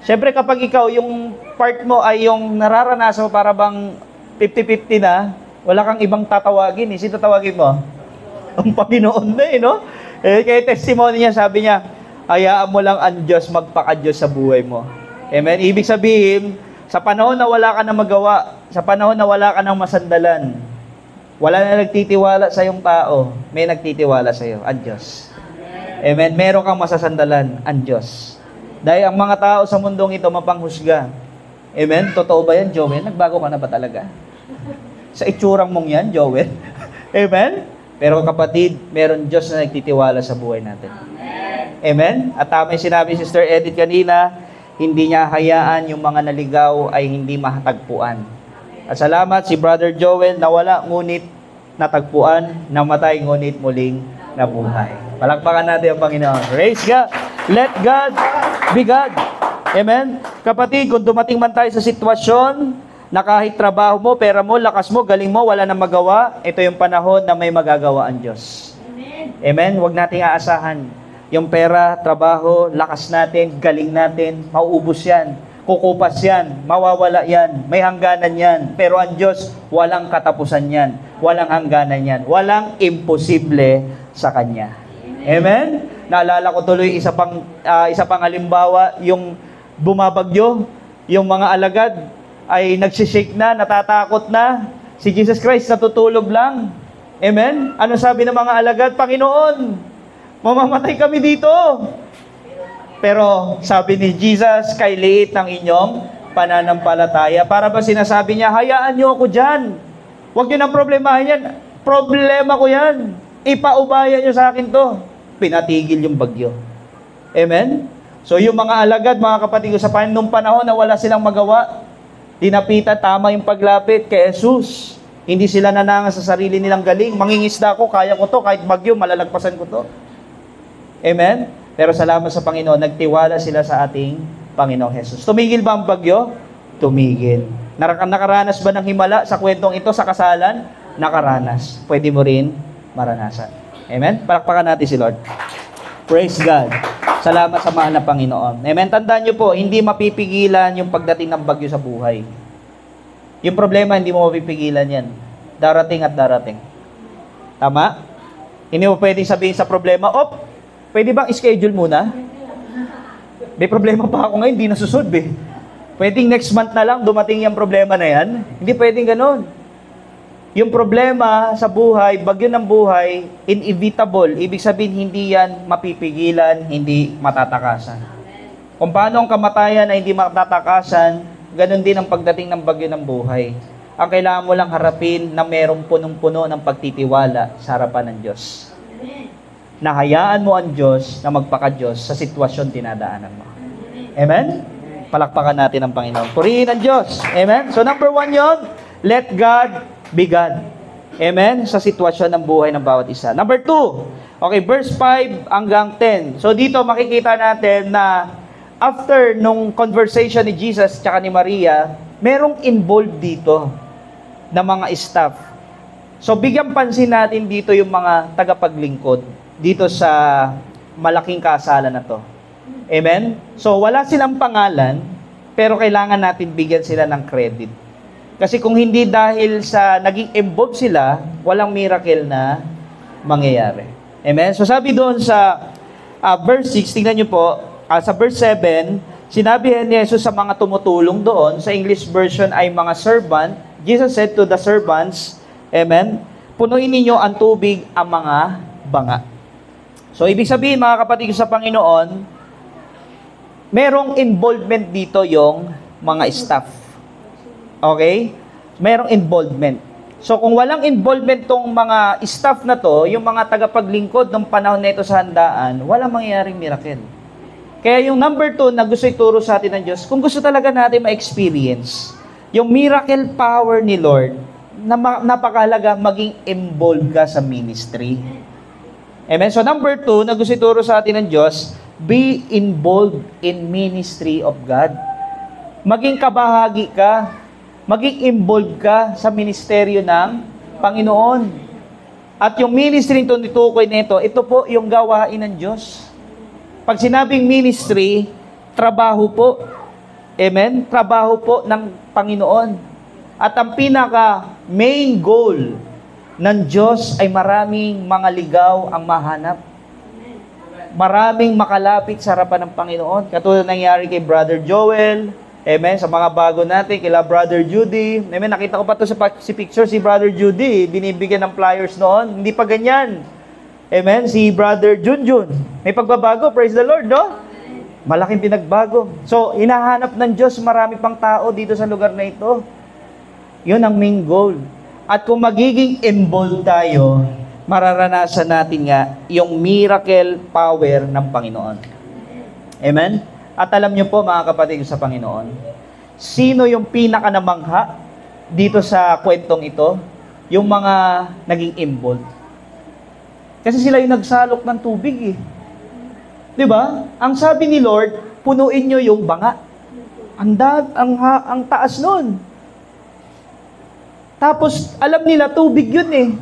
Siyempre, kapag ikaw, yung part mo ay yung nararanasan mo para bang 50-50 na, wala kang ibang tatawagin. Sino tatawagin mo? Ang Panginoon na no? Kaya testimony niya, sabi niya, hayaan mo lang ang Diyos magpaka-Diyos sa buhay mo. Amen? Ibig sabihin, sa panahon na wala ka na magawa, sa panahon na wala ka nang masandalan, wala na nagtitiwala sa iyong tao, may nagtitiwala sa iyo, ang Diyos. Amen? Meron kang masasandalan, ang Diyos. Dahil ang mga tao sa mundong ito mapanghusga. Amen? Totoo ba yan, Joel? Nagbago ka na ba talaga? Sa itsurang mong yan, Joel? Amen? Pero kapatid, meron Diyos na nagtitiwala sa buhay natin. Amen? At tama yung sinabi Sister Edith kanina, hindi niya hayaan yung mga naligaw ay hindi mahatagpuan. At salamat si Brother Joel, nawala ngunit natagpuan, namatay ngunit muling nabuhay. Palakpakan natin ang Panginoon. Praise God. Let God be God. Amen? Kapatid, kung dumating man tayo sa sitwasyon na kahit trabaho mo, pera mo, lakas mo, galing mo, wala nang magawa, ito yung panahon na may magagawa ang Diyos. Amen? Huwag nating aasahan. Yung pera, trabaho, lakas natin, galing natin, mauubos yan. Kukupas yan, mawawala yan, may hangganan yan. Pero ang Diyos, walang katapusan yan. Walang hangganan yan. Walang imposible sa Kanya. Amen? Naalala ko tuloy isa pang halimbawa, yung bumabagyo, yung mga alagad ay nagsishake na, natatakot na. Si Jesus Christ natutulog lang. Amen? Ano sabi ng mga alagad? Panginoon, mamamatay kami dito. Pero sabi ni Jesus, kay liit ng inyong pananampalataya. Para ba sinasabi niya, hayaan niyo ako dyan. Huwag niyo nang problemahin yan. Problema ko yan. Ipaubaya niyo sa akin to. Pinatigil yung bagyo. Amen? So yung mga alagad, mga kapatid ko, sa nung panahon na wala silang magawa, dinapitan tama yung paglapit kay Jesus. Hindi sila nanangas sa sarili nilang galing. Mangingisda ko, kaya ko to, kahit bagyo, malalagpasan ko to. Amen? Pero salamat sa Panginoon, nagtiwala sila sa ating Panginoong Jesus. Tumigil ba ang bagyo? Tumigil. Nakaranas ba ng himala sa kwentong ito, sa kasalan? Nakaranas. Pwede mo rin maranasan. Amen? Palakpakan natin si Lord. Praise God. Salamat sa mahal na Panginoon. Amen? Tandaan niyo po, hindi mapipigilan yung pagdating ng bagyo sa buhay. Yung problema, hindi mo mapipigilan yan. Darating at darating. Tama? Hindi mo pwedeng sabihin sa problema, pwede bang schedule muna? May problema pa ako ngayon, hindi nasusod eh. Pwedeng next month na lang dumating yung problema na yan? Hindi pwedeng ganun. Yung problema sa buhay, bagyo ng buhay, inevitable. Ibig sabihin, hindi yan mapipigilan, hindi matatakasan. Kung paano ang kamatayan ay hindi matatakasan, ganun din ang pagdating ng bagyo ng buhay. Ang kailangan mo lang harapin na merong punong-puno ng pagtitiwala sa harapan ng Diyos. Nahayaan mo ang Diyos na magpaka-Diyos sa sitwasyon tinadaanan mo. Amen? Palakpakan natin ang Panginoon. Purihin ang Diyos. Amen? So number 1 yon, let God be God. Amen? Sa sitwasyon ng buhay ng bawat isa. Number 2, okay, verse 5 hanggang 10. So dito makikita natin na after nung conversation ni Jesus tsaka ni Maria, merong involved dito na mga staff. So bigyan pansin natin dito yung mga tagapaglingkod dito sa malaking kasalan na to. Amen? So wala silang pangalan, pero kailangan natin bigyan sila ng credit. Kasi kung hindi dahil sa naging involved sila, walang miracle na mangyayari. Amen? So sabi doon sa verse 6, tingnan nyo po, sa verse 7, sinabi ni Jesus sa mga tumutulong doon, sa English version ay mga servant. Jesus said to the servants, amen, punuin ninyo ang tubig ang mga banga. So ibig sabihin mga kapatid sa Panginoon, merong involvement dito yung mga staff. Okay? Merong involvement. So kung walang involvement tong mga staff na to, yung mga tagapaglingkod ng panahon na ito sa handaan, walang mangyayaring miracle. Kaya yung number 2 na gusto ituro sa atin ng Diyos, kung gusto talaga natin ma-experience yung miracle power ni Lord, napakahalaga maging involved ka sa ministry. Amen? So number 2 na gusto ituro sa atin ng Diyos, be involved in ministry of God. Maging kabahagi ka, maging involved ka sa ministeryo ng Panginoon. At yung ministry ito nitukoy nito, ito po yung gawain ng Diyos. Pag sinabing ministry, trabaho po. Amen? Trabaho po ng Panginoon. At ang pinaka main goal ng Diyos ay maraming mga ligaw ang mahanap. Maraming makalapit sa harapan ng Panginoon. Katulad nangyari kay Brother Joel. Amen? Sa mga bago natin, kila Brother Judy. Amen? Nakita ko pa to si picture, si Brother Judy. Binibigyan ng flyers noon. Hindi pa ganyan. Amen? Si Brother Junjun. May pagbabago. Praise the Lord, no? Malaking pinagbago. So, hinahanap ng Diyos marami pang tao dito sa lugar na ito. Yun ang main goal. At kung magiging involved tayo, mararanasan natin nga yung miracle power ng Panginoon. Amen? At alam niyo po mga kapatid sa Panginoon, sino yung pinakanamangha dito sa kwentong ito? Yung mga naging involved. Kasi sila yung nagsalok ng tubig eh. 'Di ba? Ang sabi ni Lord, punuin niyo yung banga. Ang taas nun. Tapos alam nila tubig yun eh.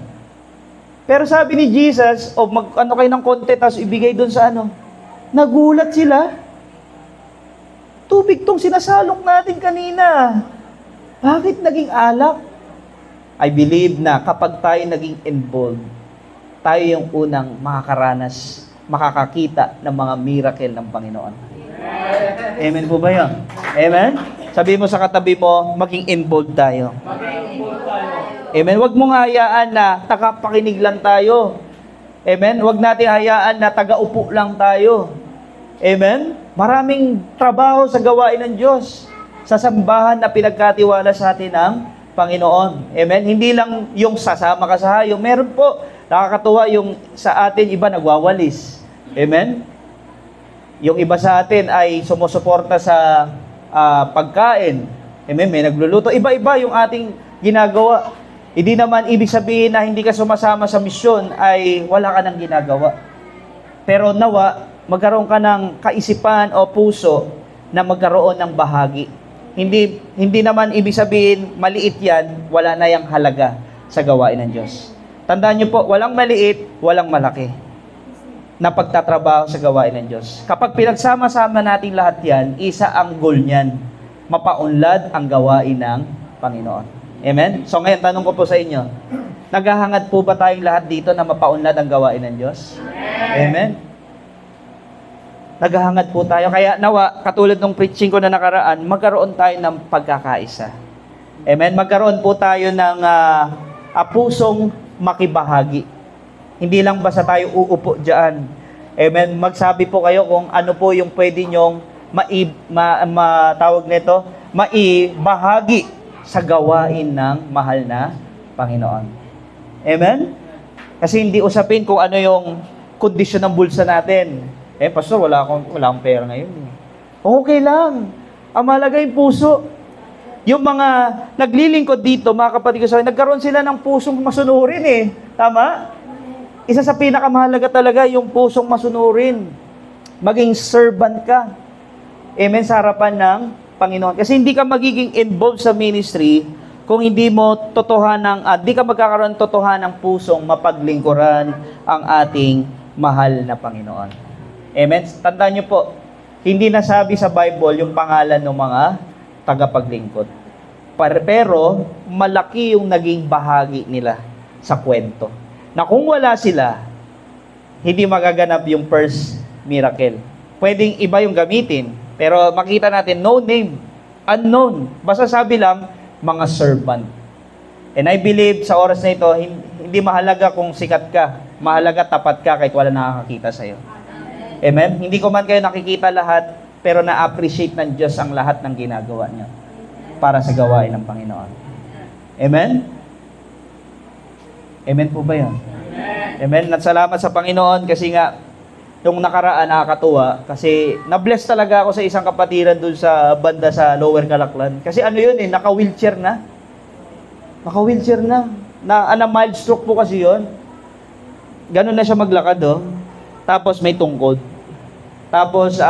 Pero sabi ni Jesus, mag-ano kayo ng konti tapos ibigay doon sa ano. Nagulat sila. Tubig tong sinasalok natin kanina. Bakit naging alak? I believe na kapag tayo naging involved, tayo yung unang makakaranas, makakakita ng mga miracle ng Panginoon. Amen po ba yun? Amen? Sabi mo sa katabi mo, maging involved tayo. Amen? Huwag mong hayaan na tagapakinig lang tayo. Amen? Huwag natin hayaan na taga-upo lang tayo. Amen? Maraming trabaho sa gawain ng Diyos sa sambahan na pinagkatiwala sa atin ng Panginoon. Amen? Hindi lang yung sasama ka sa hayop. Meron po, nakakatuwa yung sa atin iba nagwawalis. Amen? Yung iba sa atin ay sumusuporta sa pagkain. Amen? May nagluluto. Iba-iba yung ating ginagawa. Hindi naman ibig sabihin na hindi ka sumasama sa misyon ay wala ka nang ginagawa. Pero nawa, magkaroon ka ng kaisipan o puso na magkaroon ng bahagi. Hindi naman ibig sabihin maliit yan, wala na yung halaga sa gawain ng Diyos. Tandaan niyo po, walang maliit, walang malaki na pagtatrabaho sa gawain ng Diyos. Kapag pinagsama-sama natin lahat yan, isa ang goal niyan, mapaunlad ang gawain ng Panginoon. Amen? So ngayon, tanong ko po sa inyo, naghahangad po ba tayong lahat dito na mapaunlad ang gawain ng Diyos? Amen? Naghahangad po tayo. Kaya nawa, katulad ng preaching ko na nakaraan, magkaroon tayo ng pagkakaisa. Amen? Magkaroon po tayo ng pusong makibahagi. Hindi lang basta tayo uupo dyan. Amen? Magsabi po kayo kung ano po yung pwede nyong tawag nito, maibahagi sa gawain ng mahal na Panginoon. Amen? Kasi hindi usapin kung ano yung kondisyon ng bulsa natin. Pastor, wala akong pera ngayon. Okay lang. Ang mahalaga yung puso. Yung mga naglilingkod dito, mga kapatid ko sa akin, nagkaroon sila ng pusong masunurin eh. Tama? Isa sa pinakamahalaga talaga yung pusong masunurin. Maging servant ka. Amen? Sa harapan ng Panginoon. Kasi hindi ka magiging involved sa ministry kung hindi mo hindi ka magkakaroon totohanang pusong mapaglingkuran ang ating mahal na Panginoon. Amen? Tandaan niyo po, hindi nasabi sa Bible yung pangalan ng mga tagapaglingkod. Pero malaki yung naging bahagi nila sa kwento. Na kung wala sila, hindi magaganap yung first miracle. Pwedeng iba yung gamitin, pero makita natin, no name, unknown. Basta sabi lang, mga servant. And I believe sa oras na ito, hindi mahalaga kung sikat ka. Mahalaga tapat ka kahit wala nakakakita sa'yo. Amen? Hindi ko man kayo nakikita lahat, pero na-appreciate ng Diyos ang lahat ng ginagawa niyo para sa gawain ng Panginoon. Amen? Amen po ba yun? Amen? At salamat sa Panginoon kasi nga, yung nakaraan nakakatuwa kasi na-bless talaga ako sa isang kapatiran dun sa banda sa Lower Calaklan. Kasi ano yun naka-wheelchair na. Naka-wheelchair na. Mild stroke po kasi yun. Ganun na siya maglakad Tapos may tungkod. Tapos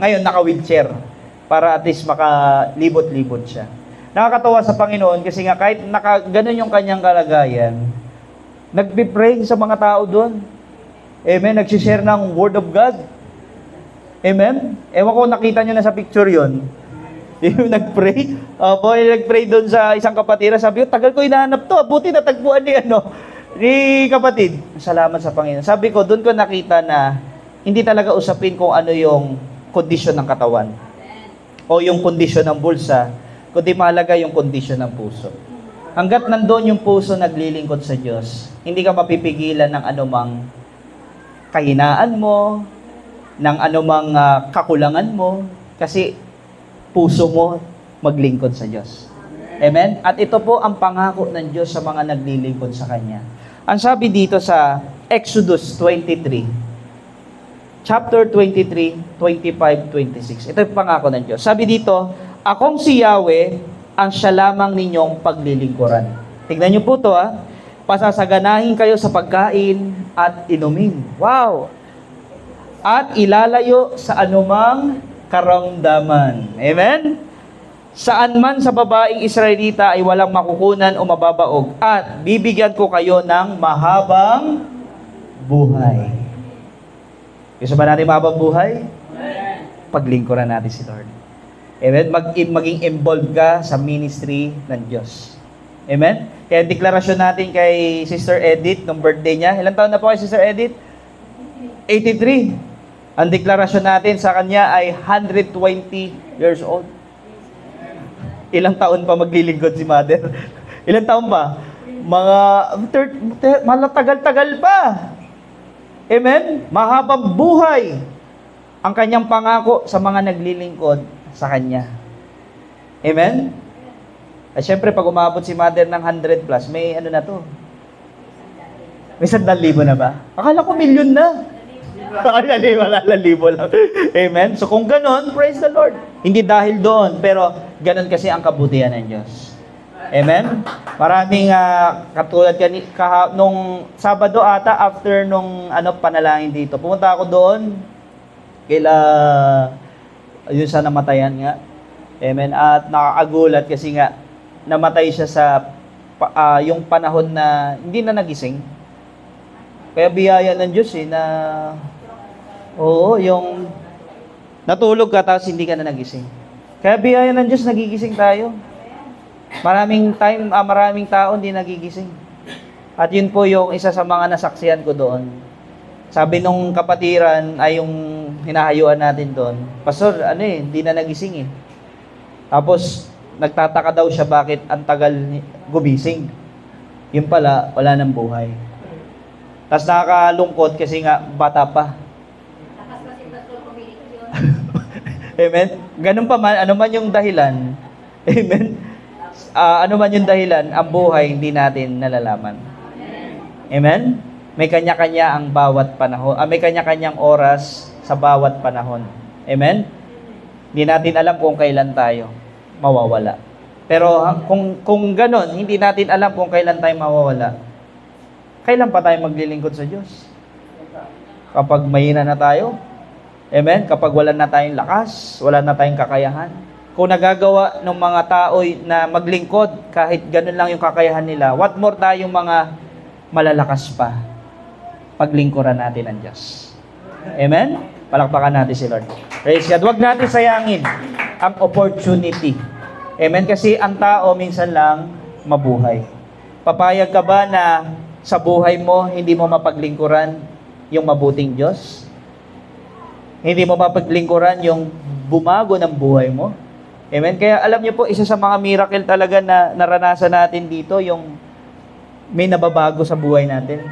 ngayon naka-wheelchair para at least makalibot-libot siya. Nakakatawa sa Panginoon kasi nga kahit ganun yung kanyang kalagayan, Nagpipray sa mga tao doon. Amen. Nagsishare ng Word of God. Amen. Ewan ko, nakita nyo na sa picture yon. Yung nag-pray. Opo, yung nag-pray doon sa isang kapatira. Sabi ko, tagal ko hinahanap to. Buti natagpuan ni kapatid. Salamat sa Panginoon. Sabi ko, doon ko nakita na hindi talaga usapin kung ano yung kondisyon ng katawan o yung kondisyon ng bulsa, kundi mahalaga yung kondisyon ng puso. Hanggat nandoon yung puso naglilingkod sa Diyos, hindi ka mapipigilan ng anumang kahinaan mo, ng anumang kakulangan mo, kasi puso mo maglingkod sa Diyos. Amen? At ito po ang pangako ng Diyos sa mga naglilingkod sa Kanya. Ang sabi dito sa Exodus 23, chapter 23, 25, 26. Ito yung pangako ng Diyos. Sabi dito, akong si Yahweh, ang siya lamang ninyong paglilingkuran. Tignan niyo po ito, pasasaganahin kayo sa pagkain at inumin. Wow! At ilalayo sa anumang karamdaman. Amen? Saan man sa babaeng Israelita ay walang makukunan o mababaog, at bibigyan ko kayo ng mahabang buhay. Gusto ba natin mahabang buhay? Paglingkuran natin si Lord. Amen? Maging involved ka sa ministry ng Diyos. Amen? Kaya deklarasyon natin kay Sister Edith, nung birthday niya. Ilang taon na po kay Sister Edith? 83. Ang deklarasyon natin sa kanya ay 120 years old. Ilang taon pa maglilingkod si Mother? Ilang taon pa? Malatagal-tagal pa. Amen? Mahabang buhay ang kanyang pangako sa mga naglilingkod sa Kanya. Amen? At syempre, pag umabot si Mother ng 100 plus, may ano na to? May 100,000 na ba? Akala ko milyon na. Akala libo lang. Amen? So kung ganon, praise the Lord. Hindi dahil doon, pero ganon kasi ang kabutihan ng Diyos. Amen? Maraming katulad nung Sabado ata, after nung panalangin dito, pumunta ako doon, yun sa namatayan nga. Amen. At nakakagulat kasi nga namatay siya sa yung panahon na hindi na nagising. Kaya biyaya ng Diyos na yung natulog ka tapos hindi ka na nagising. Kaya biyaya ng Diyos, nagigising tayo. Maraming tao hindi nagigising. At yun po yung isa sa mga nasaksihan ko doon. Sabi nung kapatiran ay yung hinahayuan natin doon, Pastor, hindi na nagising . Tapos, nagtataka daw siya bakit ang tagal gumising. Yun pala, wala nang buhay. Tapos nakakalungkot kasi nga, bata pa. Amen? Ganun pa man, ano man yung dahilan. Amen? Ano man yung dahilan, ang buhay hindi natin nalalaman. Amen? May kanya-kanya ang bawat panahon. May kanya-kanyang oras sa bawat panahon. Amen? Hindi natin alam kung kailan tayo mawawala. Pero kung ganon, hindi natin alam kung kailan tayo mawawala, kailan pa tayo maglilingkod sa Diyos? Kapag mahina na tayo? Amen? Kapag wala na tayong lakas, wala na tayong kakayahan. Kung nagagawa ng mga tao na maglingkod, kahit ganon lang yung kakayahan nila, what more tayong mga malalakas pa? Paglingkuran natin ang Diyos. Amen? Palakpakan natin si Lord. Praise God. Huwag natin sayangin ang opportunity. Amen? Kasi ang tao minsan lang mabuhay. Papayag ka ba na sa buhay mo, hindi mo mapaglingkuran yung mabuting Diyos? Hindi mo mapaglingkuran yung bumago ng buhay mo? Amen? Kaya alam niyo po, isa sa mga miracle talaga na naranasan natin dito, yung may nababago sa buhay natin.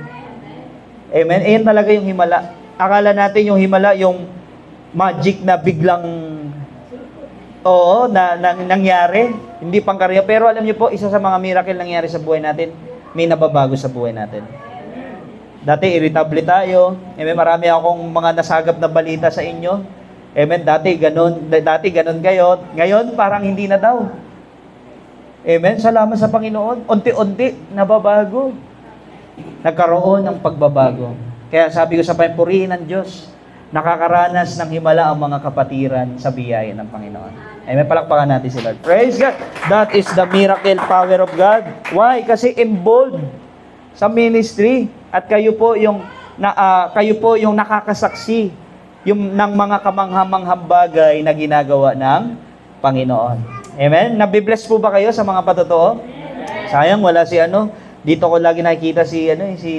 Amen? Ayan talaga yung himala. Akala natin yung himala, yung magic na biglang nangyari. Hindi pangkarya. Pero alam niyo po, isa sa mga miracle nangyari sa buhay natin, may nababago sa buhay natin. Dati irritable tayo. Amen? Marami akong mga nasagap na balita sa inyo. Amen? Dati ganon kayo. Ngayon, parang hindi na daw. Amen? Salamat sa Panginoon. Unti-unti, nababago. Nagkaroon ng pagbabago. Kaya sabi ko sa purihin ng Diyos, nakakaranas ng himala ang mga kapatiran sa biyaya ng Panginoon. Amen? Palakpakan natin si Lord. Praise God! That is the miracle power of God. Why? Kasi involved sa ministry at kayo po yung nakakasaksi ng mga kamanghamanghang bagay na ginagawa ng Panginoon. Amen? Nabibless po ba kayo sa mga patotoo? Sayang wala si dito ko lagi nakikita si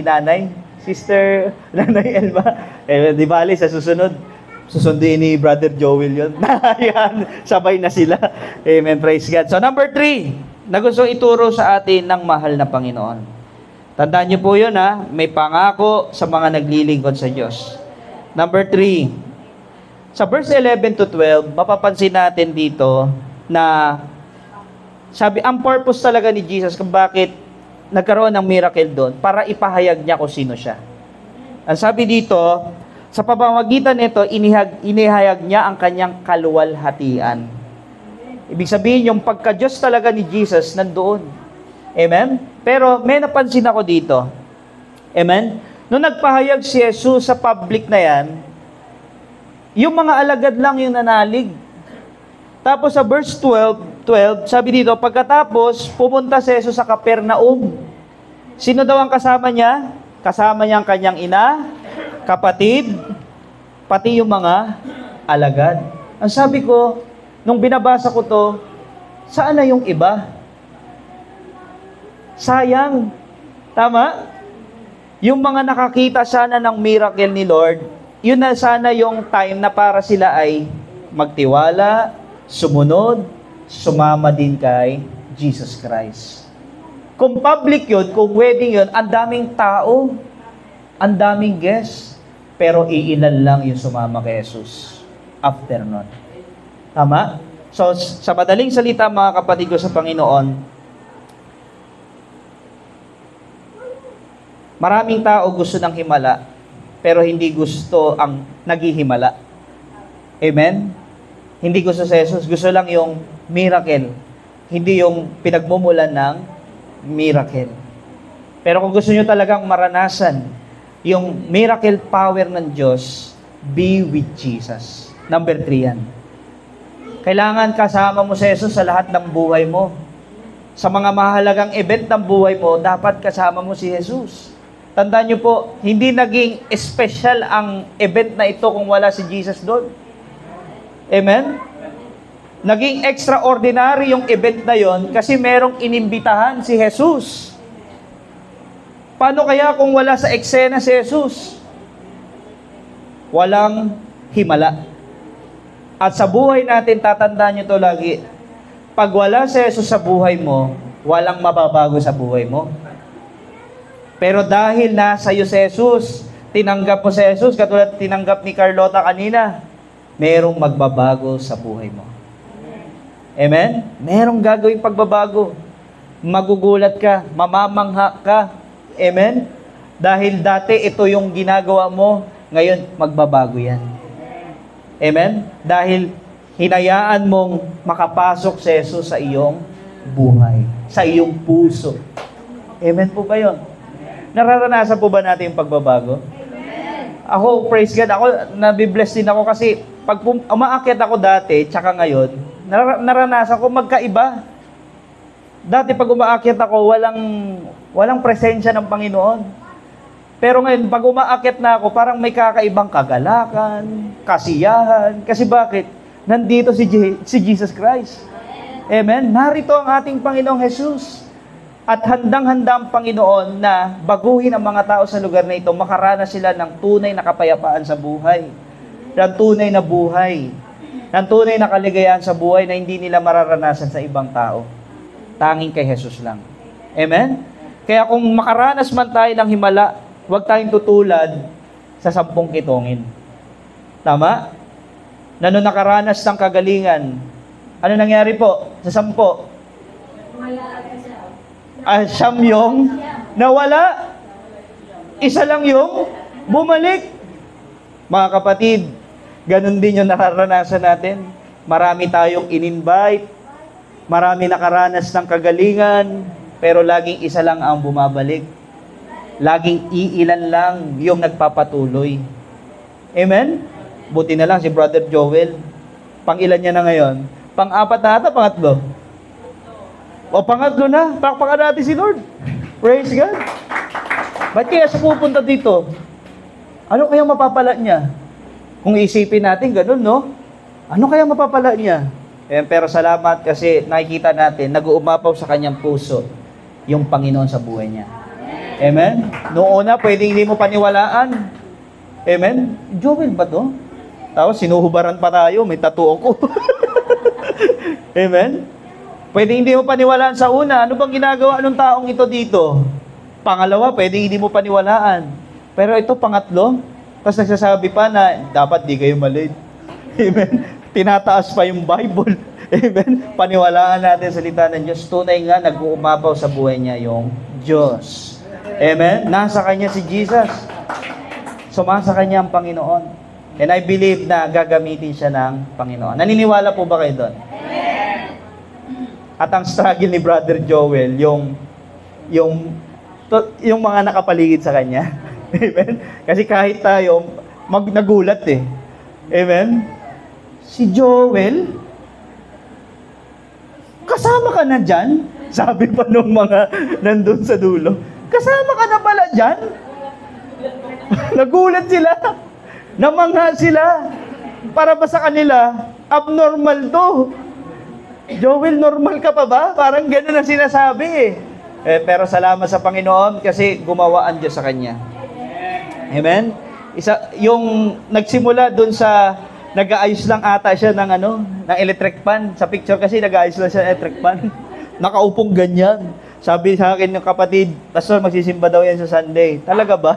Nanay, Sister Nanay Elba. Di bali sa susunod susunduin ni Brother Joel yun. Yan, sabay na sila. Amen, praise God. So number 3, na gusto ituro sa atin ng mahal na Panginoon. Tandaan niyo po yun may pangako sa mga naglilingkod sa Diyos. Number 3, sa verse 11 to 12, mapapansin natin dito na sabi, ang purpose talaga ni Jesus kung bakit nagkaroon ng miracle doon, para ipahayag niya kung sino siya. Ang sabi dito, sa pamamagitan nito, inihayag niya ang kanyang kaluwalhatian. Ibig sabihin, yung pagka-Diyos talaga ni Jesus nandoon. Amen? Pero may napansin ako dito. Amen? Nung nagpahayag si Jesus sa public na yan, yung mga alagad lang yung nanalig. Tapos sa verse 12, sabi dito, pagkatapos, pumunta si Jesus sa Capernaum. Sino daw ang kasama niya? Kasama niya ang kanyang ina, kapatid, pati yung mga alagad. Ang sabi ko, nung binabasa ko to, saan na yung iba? Sayang. Tama? Yung mga nakakita sana ng miracle ni Lord, yun na sana yung time na para sila ay magtiwala, sumunod, sumama din kay Jesus Christ. Kung public yun, kung wedding yun, ang daming tao, ang daming guests, pero iilan lang yung sumama kay Jesus after nun. Tama? So, sa madaling salita, mga kapatid ko sa Panginoon, maraming tao gusto ng himala, pero hindi gusto ang naghihimala. Amen? Hindi gusto si Jesus, gusto lang yung miracle, hindi yung pinagmumulan ng miracle. Pero kung gusto nyo talagang maranasan yung miracle power ng Diyos, be with Jesus. Number 3 yan. Kailangan kasama mo si Jesus sa lahat ng buhay mo. Sa mga mahalagang event ng buhay mo, dapat kasama mo si Jesus. Tandaan nyo po, hindi naging special ang event na ito kung wala si Jesus doon. Amen? Naging extraordinary yung event na yon kasi merong inimbitahan si Jesus. Paano kaya kung wala sa eksena si Jesus? Walang himala. At sa buhay natin, tatandaan nyo to lagi, pag wala si Jesus sa buhay mo, walang mababago sa buhay mo. Pero dahil nasa iyo si Jesus, tinanggap mo si Jesus, katulad tinanggap ni Carlota kanina, merong magbabago sa buhay mo. Amen? Merong gagawing pagbabago. Magugulat ka, mamamangha ka. Amen? Dahil dati ito yung ginagawa mo, ngayon magbabago yan. Amen? Dahil hinayaan mong makapasok si Jesus sa iyong buhay, sa iyong puso. Amen po ba yun? Nararanasan po ba natin yung pagbabago? Ako, praise God, ako, nabibless din ako kasi pag umaakyat ako dati, tsaka ngayon, naranasan ko magkaiba. Dati pag umaakyat ako, walang presensya ng Panginoon. Pero ngayon, pag umaakyat na ako, parang may kakaibang kagalakan, kasiyahan. Kasi bakit? Nandito si Jesus Christ. Amen? Narito ang ating Panginoong Jesus. At handang-handa ang Panginoon na baguhin ang mga tao sa lugar na ito, makaranas sila ng tunay na kapayapaan sa buhay, ng tunay na buhay, ng tunay na kaligayahan sa buhay na hindi nila mararanasan sa ibang tao. Tanging kay Jesus lang. Amen? Kaya kung makaranas man tayo ng himala, huwag tayong tutulad sa 10 kitongin. Tama? Na nung nakaranas ng kagalingan, ano nangyari po sa 10? Siyam yung nawala. Isa lang yung bumalik. Mga kapatid, ganun din yung nakaranasan natin. Marami tayong in-invite, marami nakaranas ng kagalingan, pero laging isa lang ang bumabalik. Laging iilan lang yung nagpapatuloy. Amen? Buti na lang si Brother Joel. Pang-ilan niya na ngayon? Pang-4 na ata, pangatlo? O pangatlo na, pakpakan natin si Lord. Praise God. Ba't kaya siya pupunta dito? Ano kaya mapapala niya? Kung isipin natin, ganun, no? Ano kaya mapapala niya? Pero salamat kasi nakikita natin, nag-uumapaw sa kanyang puso yung Panginoon sa buhay niya. Amen? Noong una, pwedeng hindi mo paniwalaan. Amen? Joel ba to? Tapos sinuhubaran pa tayo, may tattoo ko. Amen? Pwede hindi mo paniwalaan sa una. Ano bang ginagawa ng taong ito dito? Pangalawa, pwede hindi mo paniwalaan. Pero ito, pangatlo, tapos nagsasabi pa na dapat di kayo malid. Amen? Tinataas pa yung Bible. Amen? Paniwalaan natin salita ng Diyos. Tunay nga, nag-uumapaw sa buhay niya yung Diyos. Amen? Nasa kanya si Jesus. Sumasa kanya ang Panginoon. And I believe na gagamitin siya ng Panginoon. Naniniwala po ba kayo doon? At ang struggle ni Brother Joel, yung mga nakapaligid sa kanya. Amen? Kasi kahit tayo, nagulat eh. Amen? Si Joel, kasama ka na dyan? Sabi pa nung mga nandun sa dulo, kasama ka na pala dyan? Nagulat sila. Namangha sila. Para ba sa kanila, abnormal to? Joel, normal ka pa ba? Parang gano'n ang sinasabi eh. Pero salamat sa Panginoon kasi gumawa ang Diyos sa kanya. Amen? Yung nagsimula dun sa nag-aayos lang ata siya ng ng electric fan. Sa picture kasi nag-aayos lang siya ng electric fan. Nakaupong ganyan. Sabi sa akin ng kapatid, Pastor, magsisimba daw yan sa Sunday. Talaga ba?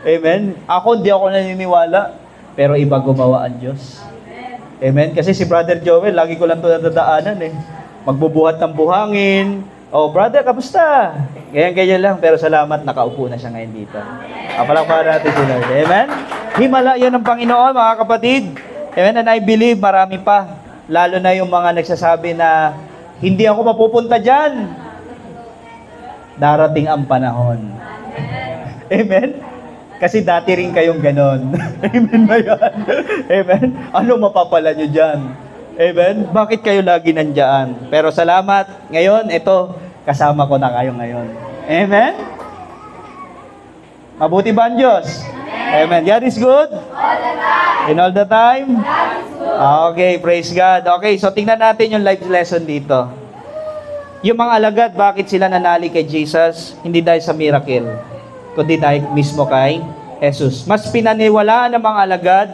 Amen? Hindi ako naniniwala. Pero iba gumawa ang Diyos. Amen? Kasi si Brother Joel, lagi ko lang ito nadadaanan eh. Magbubuhat ng buhangin. Oh, brother, kamusta? Ganyan lang. Pero salamat, nakaupo na siya ngayon dito. Palakpakan natin si Lord. Amen? Himala yan ng Panginoon, mga kapatid. Amen? And I believe marami pa. Lalo na yung mga nagsasabi na hindi ako mapupunta dyan. Darating ang panahon. Amen? Kasi dati rin kayong ganon. Amen ba yan? Amen? Ano mapapala nyo dyan? Amen? Bakit kayo lagi nandyan? Pero salamat. Ngayon, ito, kasama ko na kayo ngayon. Amen? Mabuti ba ang Diyos? Amen. God is good? All the time. In all the time? God is good. Okay, praise God. Okay, so tingnan natin yung life lesson dito. Yung mga alagad, bakit sila nanali kay Jesus? Hindi dahil sa miracle, kundi dahil mismo kay Jesus. Mas pinaniwalaan ng mga alagad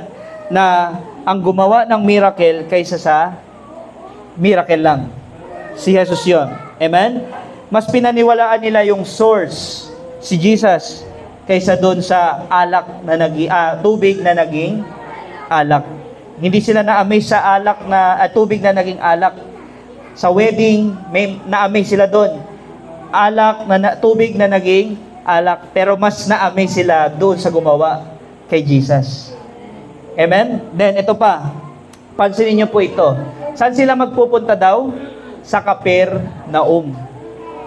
na ang gumawa ng miracle kaysa sa miracle lang. Si Jesus yon. Amen? Mas pinaniwalaan nila yung source, si Jesus, kaysa doon sa tubig na naging alak. Hindi sila na-amaze sa alak tubig na naging alak. Sa wedding, na-amaze sila doon. Tubig na naging alak. Pero mas na-amaze sila doon sa gumawa kay Jesus. Amen? Then, ito pa. Pansinin niyo po ito. Saan sila magpupunta daw? Sa Capernaum.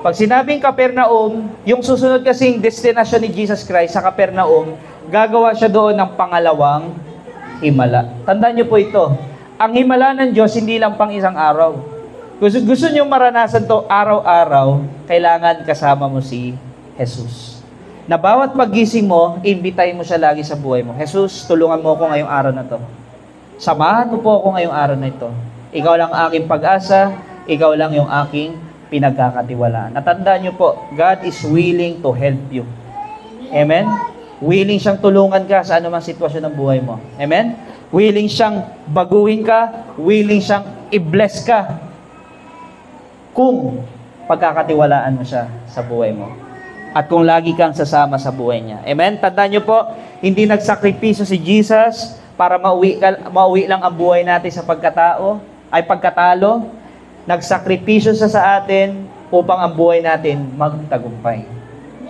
Pag sinabing Capernaum, yung susunod kasing destinasyon ni Jesus Christ sa Capernaum, gagawa siya doon ng pangalawang himala. Tandaan niyo po ito. Ang himala ng Diyos, hindi lang pang isang araw. Gusto niyo maranasan to araw-araw, kailangan kasama mo si Jesus. Na bawat paggising mo, invitahin mo siya lagi sa buhay mo. Jesus, tulungan mo ako ngayong araw na to. Samahan mo po ako ngayong araw na ito. Ikaw lang ang aking pag-asa, ikaw lang yung aking pinagkakatiwalaan. Natandaan niyo po, God is willing to help you. Amen? Willing siyang tulungan ka sa anumang sitwasyon ng buhay mo. Amen? Willing siyang baguhin ka, willing siyang i-bless ka kung pagkakatiwalaan mo siya sa buhay mo. At kung lagi kang sasama sa buhay niya. Amen? Tandaan niyo po, hindi nagsakripisyo si Jesus para mauwi lang ang buhay natin sa pagkatalo. Nagsakripisyo siya sa atin upang ang buhay natin magtagumpay.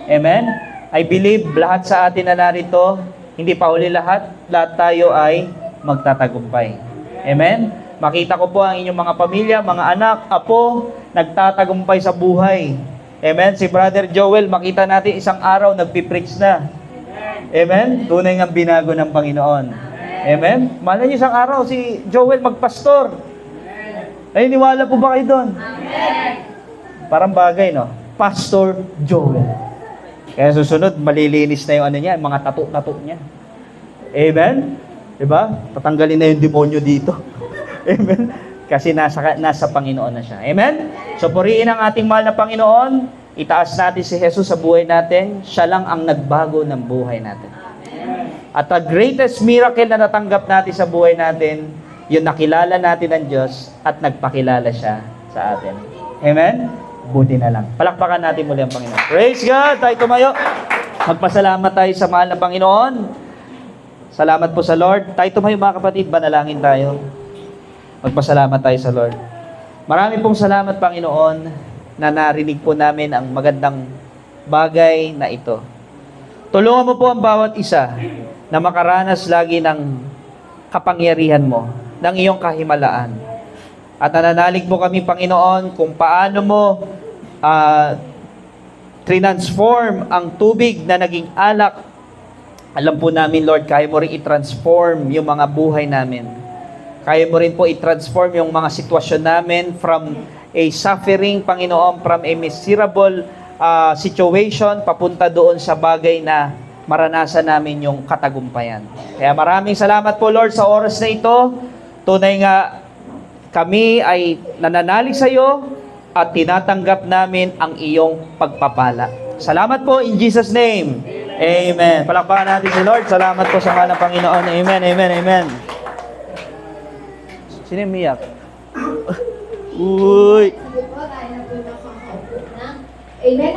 Amen? I believe lahat sa atin na narito, hindi pa huli lahat tayo ay magtatagumpay. Amen? Makita ko po ang inyong mga pamilya, mga anak, apo, nagtatagumpay sa buhay. Amen? Si Brother Joel, makita natin isang araw, nagpipreach na. Amen? Tunay nga binago ng Panginoon. Amen? Malay niyo isang araw, si Joel magpastor. Ay, niwala po ba kayo doon? Amen. Parang bagay, no? Pastor Joel. Kaya susunod, malilinis na yung ano niya, mga tato-tato niya. Amen? Diba? Tatanggalin na yung demonyo dito. Amen? Kasi nasa Panginoon na siya. Amen? So, purihin ang ating mahal na Panginoon. Itaas natin si Jesus sa buhay natin. Siya lang ang nagbago ng buhay natin. At the greatest miracle na natanggap natin sa buhay natin, yung nakilala natin ang Diyos at nagpakilala siya sa atin. Amen? Buti na lang. Palakpakan natin muli ang Panginoon. Praise God! Tayo tumayo. Magpasalamat tayo sa mahal na Panginoon. Salamat po sa Lord. Tayo tumayo mga kapatid, banalangin tayo. Magpasalamat tayo sa Lord. Marami pong salamat Panginoon na narinig po namin ang magandang bagay na ito. Tulungan mo po ang bawat isa na makaranas lagi ng kapangyarihan mo, ng iyong kahimalaan. At nananalig po kami, Panginoon, kung paano mo transform ang tubig na naging alak. Alam po namin, Lord, kaya mo rin i-transform yung mga buhay namin. Kaya mo rin po i-transform yung mga sitwasyon namin from a suffering, Panginoon, from a miserable situation, papunta doon sa bagay na maranasan namin yung katagumpayan. Kaya maraming salamat po, Lord, sa oras na ito. Tunay nga, kami ay nananalig sa iyo at tinatanggap namin ang iyong pagpapala. Salamat po in Jesus' name. Amen. Palakpakan natin si Lord. Salamat po sa mahal na Panginoon. Amen, amen, amen. Sino yung miyak? Uy! Sige po, tayo na po nakakaupo na. Amen.